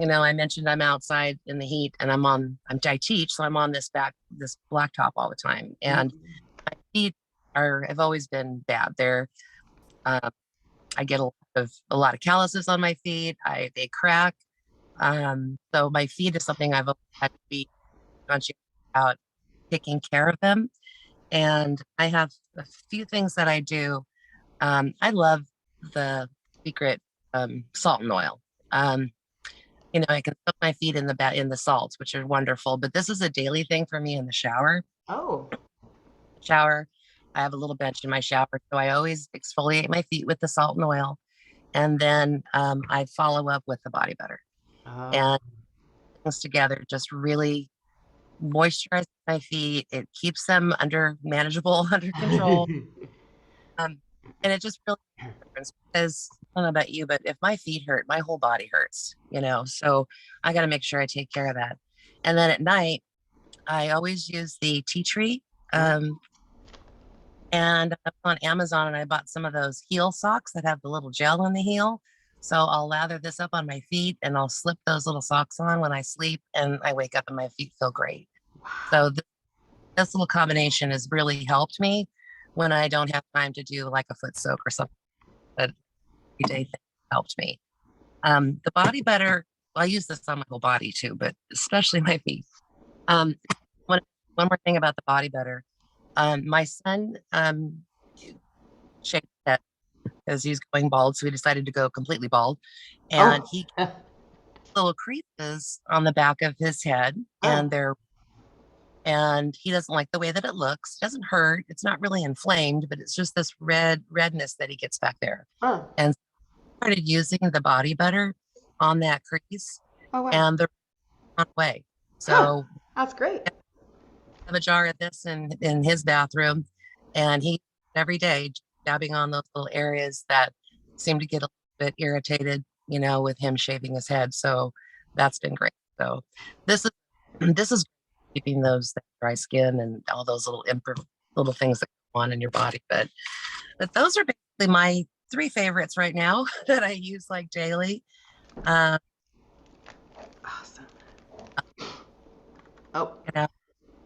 I mentioned I'm outside in the heat, and I teach, so I'm on this blacktop all the time, and my feet have always been bad. I get a lot of calluses on my feet. They crack. So my feet is something I've always had to be conscious about taking care of them. And I have a few things that I do. I love the Seacret salt and oil. I can soak my feet in the salts, which are wonderful. But this is a daily thing for me in the shower. Oh. Shower, I have a little bench in my shower, so I always exfoliate my feet with the salt and oil, and then I follow up with the body butter, Oh. and things together just really moisturizes my feet. It keeps them under manageable, under control, and it just really makes a difference because I don't know about you, but if my feet hurt, my whole body hurts, you know. So I got to make sure I take care of that. And then at night, I always use the tea tree. Um, and I'm on Amazon and I bought some of those heel socks that have the little gel in the heel. So I'll lather this up on my feet and I'll slip those little socks on when I sleep and I wake up and my feet feel great. So this little combination has really helped me when I don't have time to do like a foot soak or something. But everyday thing helped me. The body butter, well, I use this on my whole body too, but especially my feet. Um, one more thing about the body butter. My son shaved his head because he's going bald, so he decided to go completely bald, and Oh. he little creases on the back of his head, Oh. and he doesn't like the way that it looks. It doesn't hurt. It's not really inflamed, but it's just this redness that he gets back there. Oh. And so I started using the body butter on that crease, Oh, wow. and the way. Huh. So That's great. I have a jar of this in his bathroom, and he every day dabbing on those little areas that seem to get a little bit irritated, you know, with him shaving his head. So that's been great. So this is this is keeping those that dry skin and all those little things that go on in your body. But those are basically my three favorites right now that I use like daily. Um, Awesome. Oh. you know,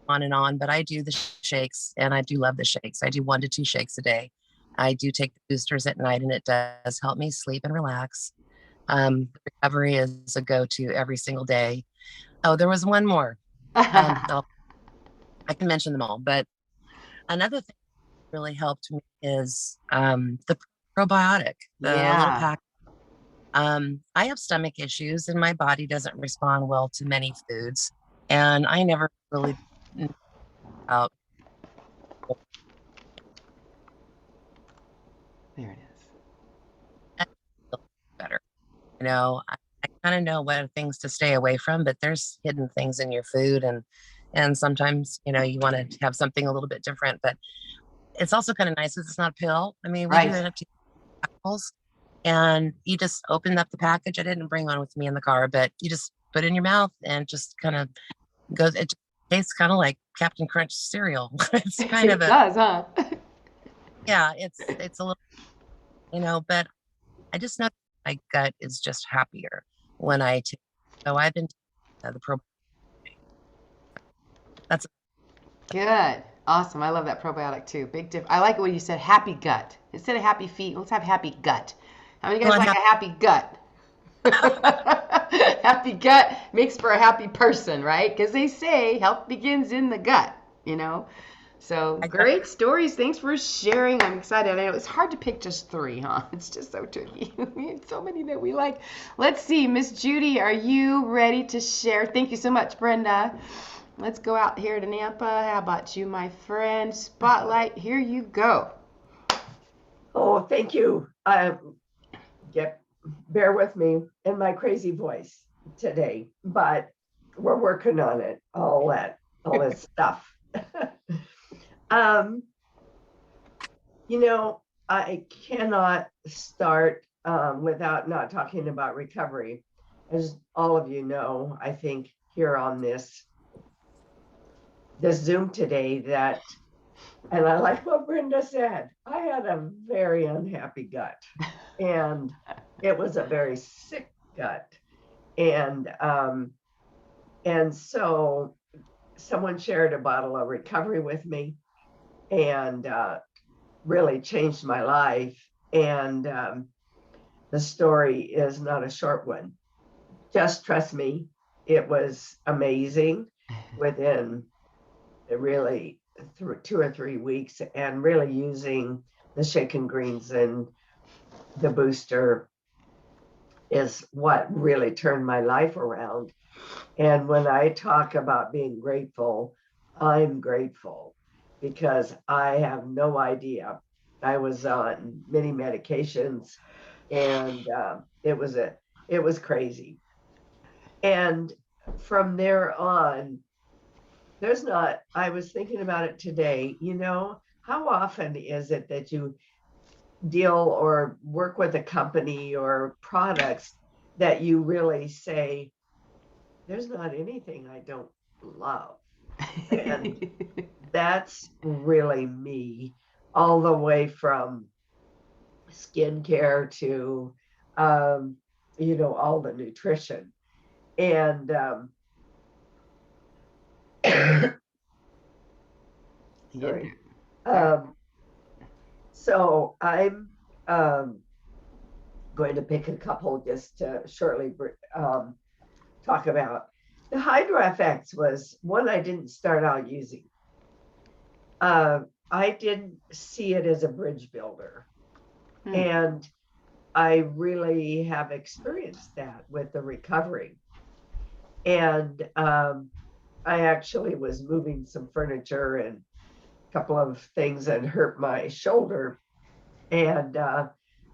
on and on, but I do the shakes and I do love the shakes. I do 1 to 2 shakes a day. I do take the boosters at night and it does help me sleep and relax. Recovery is a go-to every single day. Oh, there was one more. I can mention them all, but another thing that really helped me is the probiotic, the little Yeah. pack. I have stomach issues and my body doesn't respond well to many foods. And I never really knew about There it is. that better. You know, I kind of know what things to stay away from, but there's hidden things in your food and sometimes, you know, you want to have something a little bit different, but it's also kind of nice because it's not a pill. I mean, we do Right. end up taking apples and you just open up the package. I didn't bring one with me in the car, but you just put it in your mouth and just kind of goes, it just tastes kind of like Captain Crunch cereal. It's kind It of a, does, huh? yeah, it's a little, you know, but I just know my gut is just happier when I take. So I've been taking the pro. That's Good. Awesome. I love that probiotic too. Big diff. I like it when you said happy gut. Instead of happy feet, let's have happy gut. How many guys well, like a happy gut? Happy gut makes for a happy person, right? Because they say health begins in the gut, you know? So I got great stories. Thanks for sharing. I'm excited. I know it's hard to pick just three, huh? It's just so tricky. We have so many that we like. Let's see, Miss Judy, are you ready to share? Thank you so much, Brenda. Let's go out here to Nampa. How about you, my friend? Spotlight, here you go. Oh, thank you. Bear with me in my crazy voice today, but we're working on it. All that stuff. You know, I cannot start without not talking about recovery. As all of you know, I think here on this Zoom today that, and I like what Brenda said, I had a very unhappy gut and it was a very sick gut. And so someone shared a bottle of recovery with me and really changed my life. And the story is not a short one. Just trust me, it was amazing within really 2 or 3 weeks, and really using the shaken greens and the booster is what really turned my life around. And when I talk about being grateful, I'm grateful because I have no idea. I was on many medications, and it was crazy. And from there on, I was thinking about it today, how often is it that you deal or work with a company or products that you really say, there's not anything I don't love. And that's really me, all the way from skincare to, all the nutrition. And sorry. So I'm going to pick a couple just to shortly talk about. The Hydra FX was one I didn't start out using. I didn't see it as a bridge builder. And I really have experienced that with the recovery. And I actually was moving some furniture and a couple of things and hurt my shoulder, and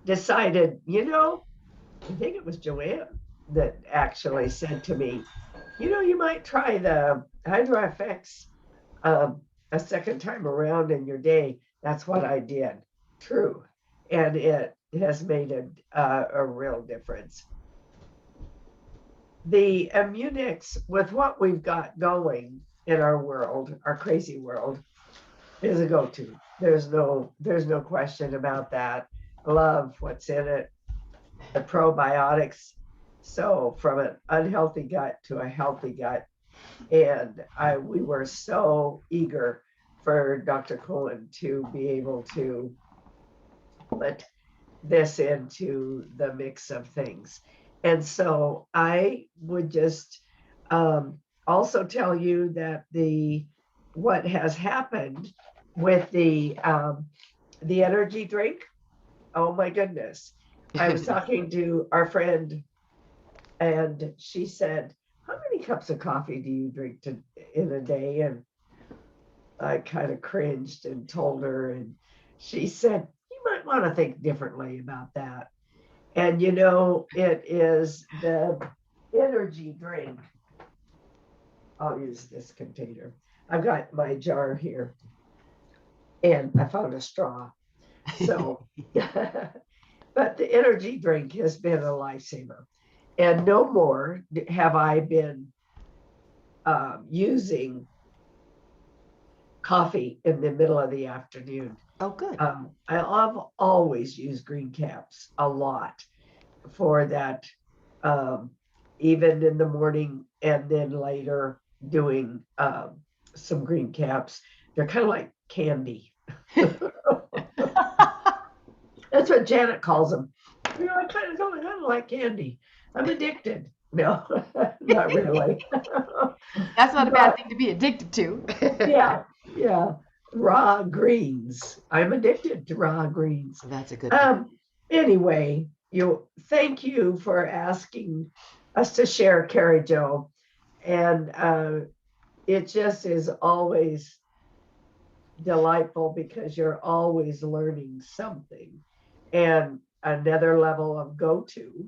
decided, I think it was Joanne that actually said to me, you might try the Hydra FX a second time around in your day. That's what I did. True. And it has made a real difference. The Immunix, with what we've got going in our world, our crazy world, is a go-to. There's no question about that. I love what's in it. The probiotics. So from an unhealthy gut to a healthy gut. And we were so eager for Dr. Cohen to be able to put this into the mix of things. And so I would just also tell you that what has happened with the energy drink, oh my goodness. I was talking to our friend, and she said, how many cups of coffee do you drink in a day? And I kind of cringed and told her, and she said, you might want to think differently about that. And it is the energy drink. I'll use this container. I've got my jar here, and I found a straw. So, but the energy drink has been a lifesaver. And no more have I been using coffee in the middle of the afternoon. Oh, good. I've always used green caps a lot for that, even in the morning, and then later doing some green caps. They're kind of like candy. That's what Janet calls them. I kind of like candy. I'm addicted. No, not really. That's not a bad thing to be addicted to. Yeah. Raw greens. I'm addicted to raw greens. That's a good thing. Anyway, thank you for asking us to share, Carrie Jo. And it just is always delightful because you're always learning something. And another level of go-to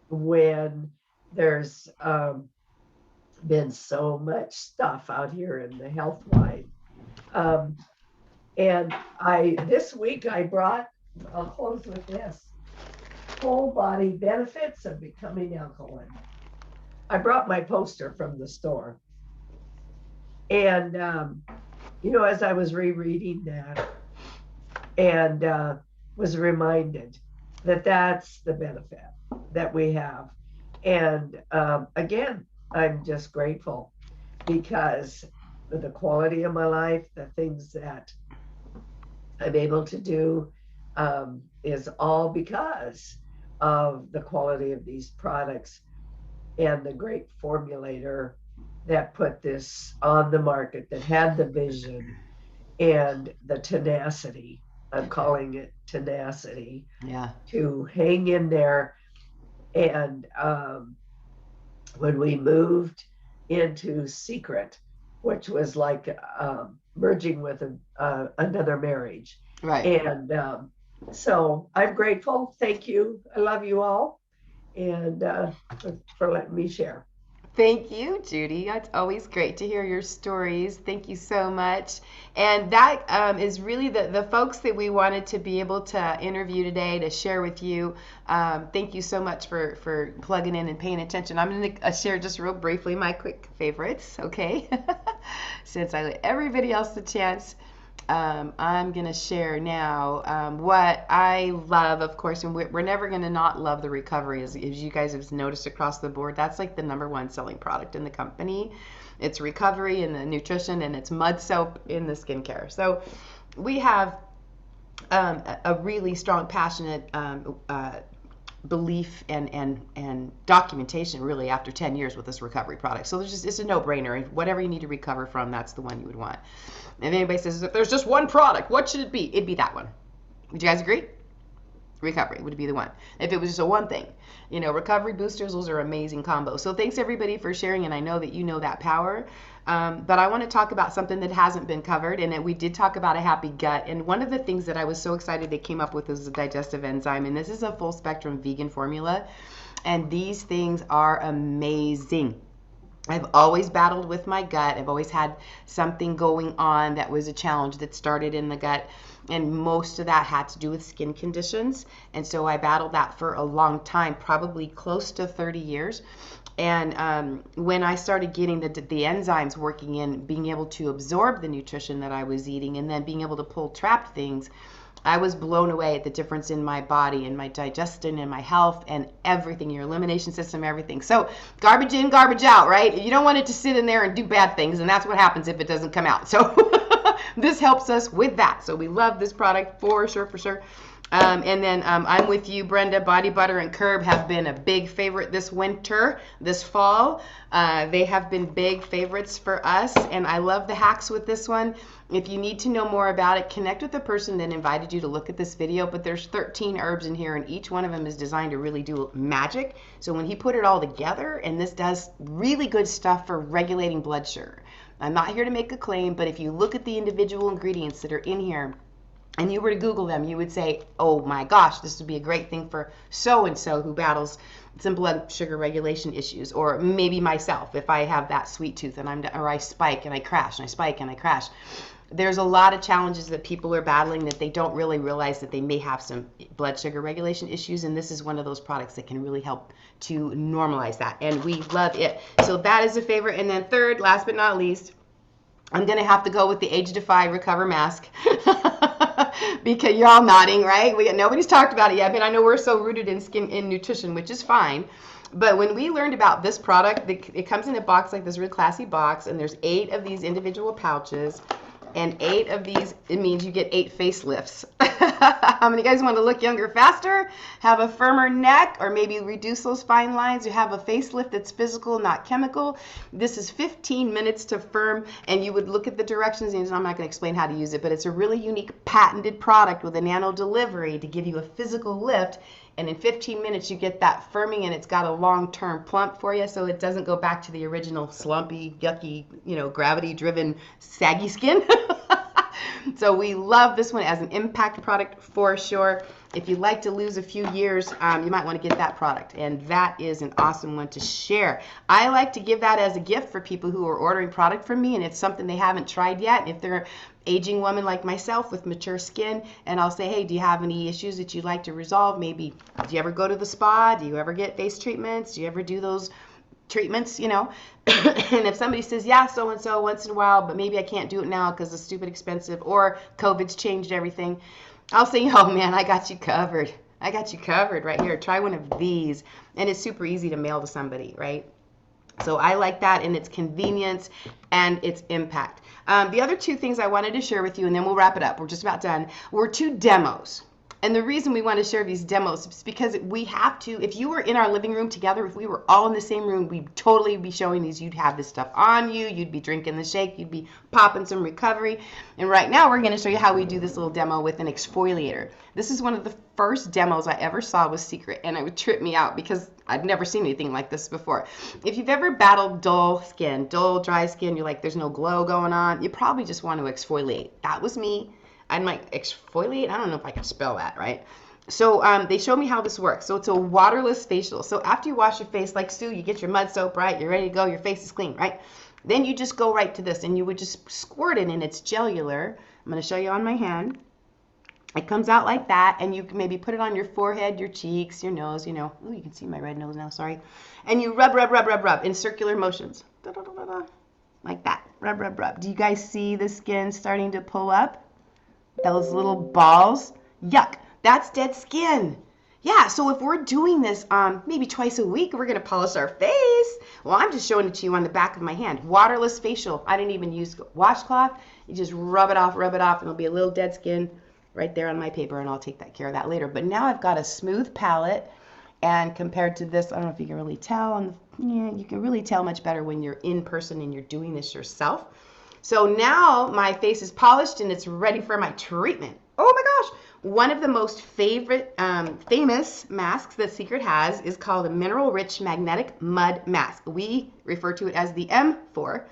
when there's been so much stuff out here in the health wide. And this week I'll close with this: whole body benefits of becoming alkaline. I brought my poster from the store, and as I was rereading that, and was reminded that that's the benefit that we have. And again, I'm just grateful because of the quality of my life, the things that I'm able to do is all because of the quality of these products and the great formulator that put this on the market, that had the vision and the tenacity. I'm calling it tenacity. Yeah. To hang in there. And when we moved into Seacret, which was like merging with another marriage. Right. And so I'm grateful. Thank you. I love you all, and for letting me share. Thank you, Judy. It's always great to hear your stories. Thank you so much. And that is really the folks that we wanted to be able to interview today to share with you. Thank you so much for plugging in and paying attention. I'm going to share just real briefly my quick favorites, okay? Since I let everybody else the chance. I'm going to share now what I love, of course, and we're never going to not love the recovery, as you guys have noticed across the board. That's like the #1 selling product in the company. It's recovery in the nutrition, and it's mud soap in the skincare. So we have a really strong, passionate belief and documentation really after 10 years with this recovery product. So it's a no-brainer. Whatever you need to recover from, that's the one you would want. And if anybody says, if there's just one product, what should it be? It'd be that one. Would you guys agree? Recovery would be the one. If it was just a one thing, recovery boosters, those are amazing combos. So thanks everybody for sharing, and I know that you know that power. But I want to talk about something that hasn't been covered, and we did talk about a happy gut. And one of the things that I was so excited they came up with is a digestive enzyme, and this is a full spectrum vegan formula, and these things are amazing. I've always battled with my gut. I've always had something going on that was a challenge that started in the gut. And most of that had to do with skin conditions. And so I battled that for a long time, probably close to 30 years. And when I started getting the enzymes working in, being able to absorb the nutrition that I was eating, and then being able to pull trapped things, I was blown away at the difference in my body and my digestion and my health and everything, your elimination system, everything. So garbage in, garbage out, right? You don't want it to sit in there and do bad things, and that's what happens if it doesn't come out. So this helps us with that. So we love this product for sure, for sure. And then I'm with you, Brenda. Body Butter and Curb have been a big favorite this winter, this fall. They have been big favorites for us, and I love the hacks with this one. If you need to know more about it, connect with the person that invited you to look at this video. But there's 13 herbs in here, and each one of them is designed to really do magic. So when he put it all together, and this does really good stuff for regulating blood sugar. I'm not here to make a claim, but if you look at the individual ingredients that are in here, and you were to Google them, you would say, oh my gosh, this would be a great thing for so-and-so who battles some blood sugar regulation issues, or maybe myself if I have that sweet tooth and or I spike and I crash, and I spike and I crash. There's a lot of challenges that people are battling that they don't really realize that they may have some blood sugar regulation issues, and this is one of those products that can really help to normalize that, and we love it. So that is a favorite. And then third, last but not least, I'm going to have to go with the Age Defy Recover Mask. Because you're all nodding, right? Nobody's talked about it yet, but I know we're so rooted in nutrition, which is fine. But when we learned about this product, it comes in a box like this really classy box, and there's 8 of these individual pouches, and 8 of these, it means you get 8 facelifts. How many guys want to look younger faster, have a firmer neck, or maybe reduce those fine lines? You have a facelift that's physical, not chemical. This is 15 minutes to firm, and you would look at the directions, and I'm not going to explain how to use it, but it's a really unique patented product with a nano delivery to give you a physical lift. And in 15 minutes, you get that firming, and it's got a long-term plump for you, so it doesn't go back to the original slumpy, yucky, gravity-driven, saggy skin. So we love this one as an impact product for sure. If you'd like to lose a few years, you might want to get that product, and that is an awesome one to share. I like to give that as a gift for people who are ordering product from me, and it's something they haven't tried yet. If they're aging woman like myself with mature skin, and I'll say, hey, do you have any issues that you'd like to resolve? Maybe, do you ever go to the spa? Do you ever get face treatments? Do you ever do those treatments, And if somebody says, yeah, so-and-so once in a while, but maybe I can't do it now because it's stupid expensive, or COVID's changed everything, I'll say, oh man, I got you covered. I got you covered right here. Try one of these. And it's super easy to mail to somebody, right? So I like that, and its convenience and its impact. The other 2 things I wanted to share with you, and then we'll wrap it up. We're just about done. Were 2 demos. And the reason we want to share these demos is because we have to, if you were in our living room together, if we were all in the same room, we'd totally be showing these. You'd have this stuff on you, you'd be drinking the shake, you'd be popping some recovery. And right now we're going to show you how we do this little demo with an exfoliator. This is one of the first demos I ever saw with Seacret, and it would trip me out because I'd never seen anything like this before. If you've ever battled dull skin, dull, dry skin, you're like, there's no glow going on, you probably just want to exfoliate. That was me. I'd like exfoliate. I don't know if I can spell that right. So they showed me how this works. So it's a waterless facial. So after you wash your face, like Sue, you get your mud soap, right? You're ready to go. Your face is clean, right? Then you just go right to this, and you would just squirt it, and it's gellular. I'm going to show you on my hand. It comes out like that, and you can maybe put it on your forehead, your cheeks, your nose, you know. Oh, you can see my red nose now, sorry. And you rub, rub, rub, rub, rub in circular motions. Da, da, da, da, da. Like that. Rub, rub, rub. Do you guys see the skin starting to pull up? Those little balls? Yuck. That's dead skin. Yeah, so if we're doing this maybe twice a week, we're going to polish our face. Well, I'm just showing it to you on the back of my hand. Waterless facial. I didn't even use washcloth. You just rub it off, and it'll be a little dead skin right there on my paper, and I'll take that care of that later. But now I've got a smooth palette, and compared to this, I don't know if you can really tell. Yeah, you can really tell much better when you're in person and you're doing this yourself. So now my face is polished and it's ready for my treatment. Oh my gosh! One of the most famous masks that Seacret has is called a mineral-rich magnetic mud mask. We refer to it as the M4.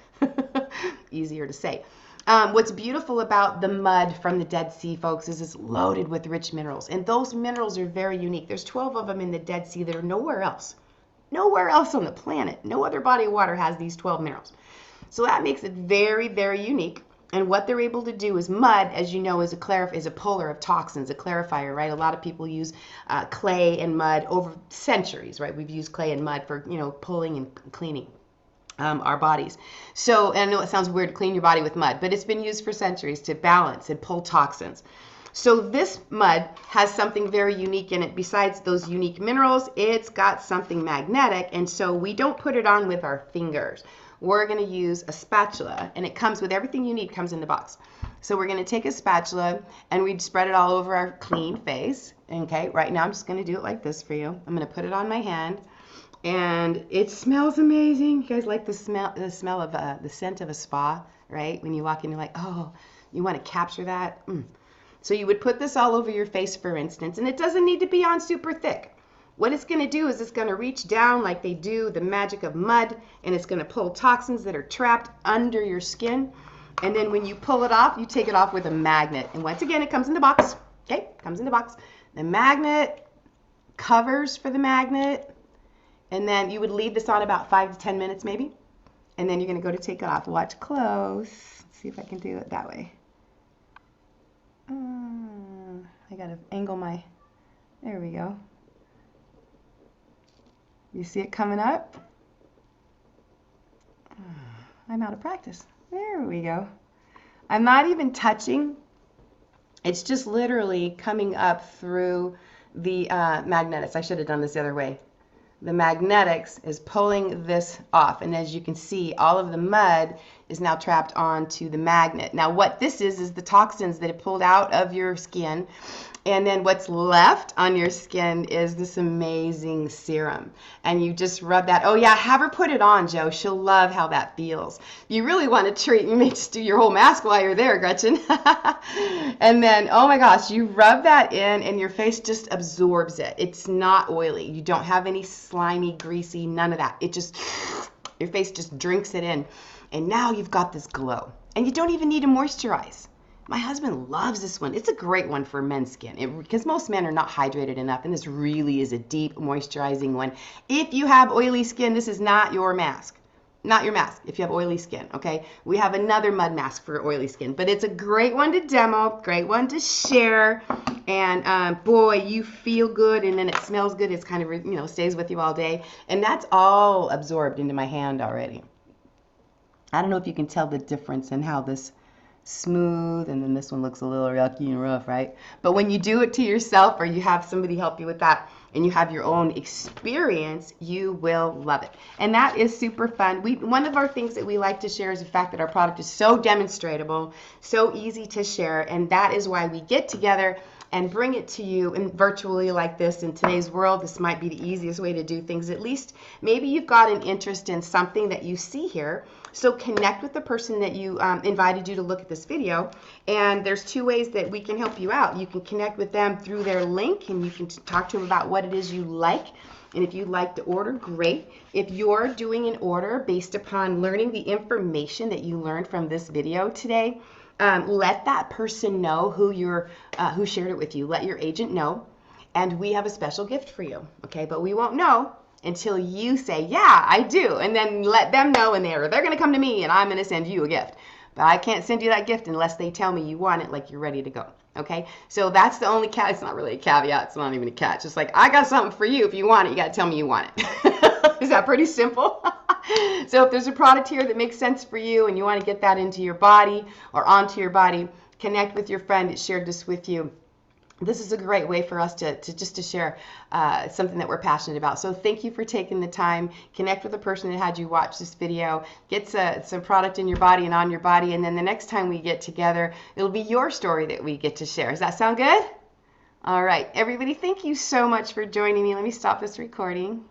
Easier to say. What's beautiful about the mud from the Dead Sea, folks, is it's loaded with rich minerals. And those minerals are very unique. There's 12 of them in the Dead Sea that are nowhere else. Nowhere else on the planet. No other body of water has these 12 minerals. So that makes it very, very unique. And what they're able to do is mud, as you know, is a puller of toxins, a clarifier, right? A lot of people use clay and mud over centuries, right? We've used clay and mud for, pulling and cleaning our bodies. So, and I know it sounds weird to clean your body with mud, but it's been used for centuries to balance and pull toxins. So this mud has something very unique in it. Besides those unique minerals, it's got something magnetic, and so we don't put it on with our fingers. We're going to use a spatula, and it comes with everything you need, comes in the box. So we're going to take a spatula, and we'd spread it all over our clean face. Okay, right now I'm just going to do it like this for you. I'm going to put it on my hand, and it smells amazing. You guys like the smell of the scent of a spa, right? When you walk in, you're like, oh, you want to capture that? So you would put this all over your face, for instance, and it doesn't need to be on super thick. What it's going to do is it's going to reach down like they do the magic of mud, and it's going to pull toxins that are trapped under your skin. And then when you pull it off, you take it off with a magnet. And once again, it comes in the box. Okay, comes in the box. The magnet covers for the magnet, and then you would leave this on about 5 to 10 minutes maybe. And then you're going to go to take it off. Watch close. Let's see if I can do it that way. I got to angle my, there we go. You see it coming up? I'm out of practice. There we go. I'm not even touching. It's just literally coming up through the magnetics. I should have done this the other way. The magnetics is pulling this off. And as you can see, all of the mud is now trapped onto the magnet. Now what this is the toxins that it pulled out of your skin. And then what's left on your skin is this amazing serum. And you just rub that. Oh yeah, have her put it on, Joe. She'll love how that feels. You really want to treat, you may just do your whole mask while you're there, Gretchen. And then, oh my gosh, you rub that in and your face just absorbs it. It's not oily. You don't have any slimy, greasy, none of that. It just, your face just drinks it in. And now you've got this glow. And you don't even need to moisturize. My husband loves this one. It's a great one for men's skin because most men are not hydrated enough, and this really is a deep moisturizing one. If you have oily skin, this is not your mask. Not your mask if you have oily skin, okay? We have another mud mask for oily skin, but it's a great one to demo, great one to share, and boy, you feel good, and then it smells good. It's kind of, stays with you all day, and that's all absorbed into my hand already. I don't know if you can tell the difference in how this smooth, and then this one looks a little yucky and rough, right? But when you do it to yourself, or you have somebody help you with that, and you have your own experience, you will love it. And that is super fun. One of our things that we like to share is the fact that our product is so demonstratable, so easy to share, and that is why we get together and bring it to you in virtually like this. In today's world, this might be the easiest way to do things. At least maybe you've got an interest in something that you see here. So connect with the person that you invited you to look at this video. And there's two ways that we can help you out. You can connect with them through their link, and you can talk to them about what it is you like. And if you'd like to order, great. If you're doing an order based upon learning the information that you learned from this video today, let that person know who shared it with you. Let your agent know, and we have a special gift for you. Okay, but we won't know until you say, yeah, I do, and then let them know, and they're going to come to me, and I'm going to send you a gift. But I can't send you that gift unless they tell me you want it, like you're ready to go. Okay, so that's the only it's not really a caveat. It's not even a catch. It's like, I got something for you. If you want it, you got to tell me you want it. Is that pretty simple? So if there's a product here that makes sense for you and you want to get that into your body or onto your body, connect with your friend that shared this with you. This is a great way for us to share something that we're passionate about. So thank you for taking the time. Connect with the person that had you watch this video. Get some product in your body and on your body. And then the next time we get together, it'll be your story that we get to share. Does that sound good? All right, everybody, thank you so much for joining me. Let me stop this recording.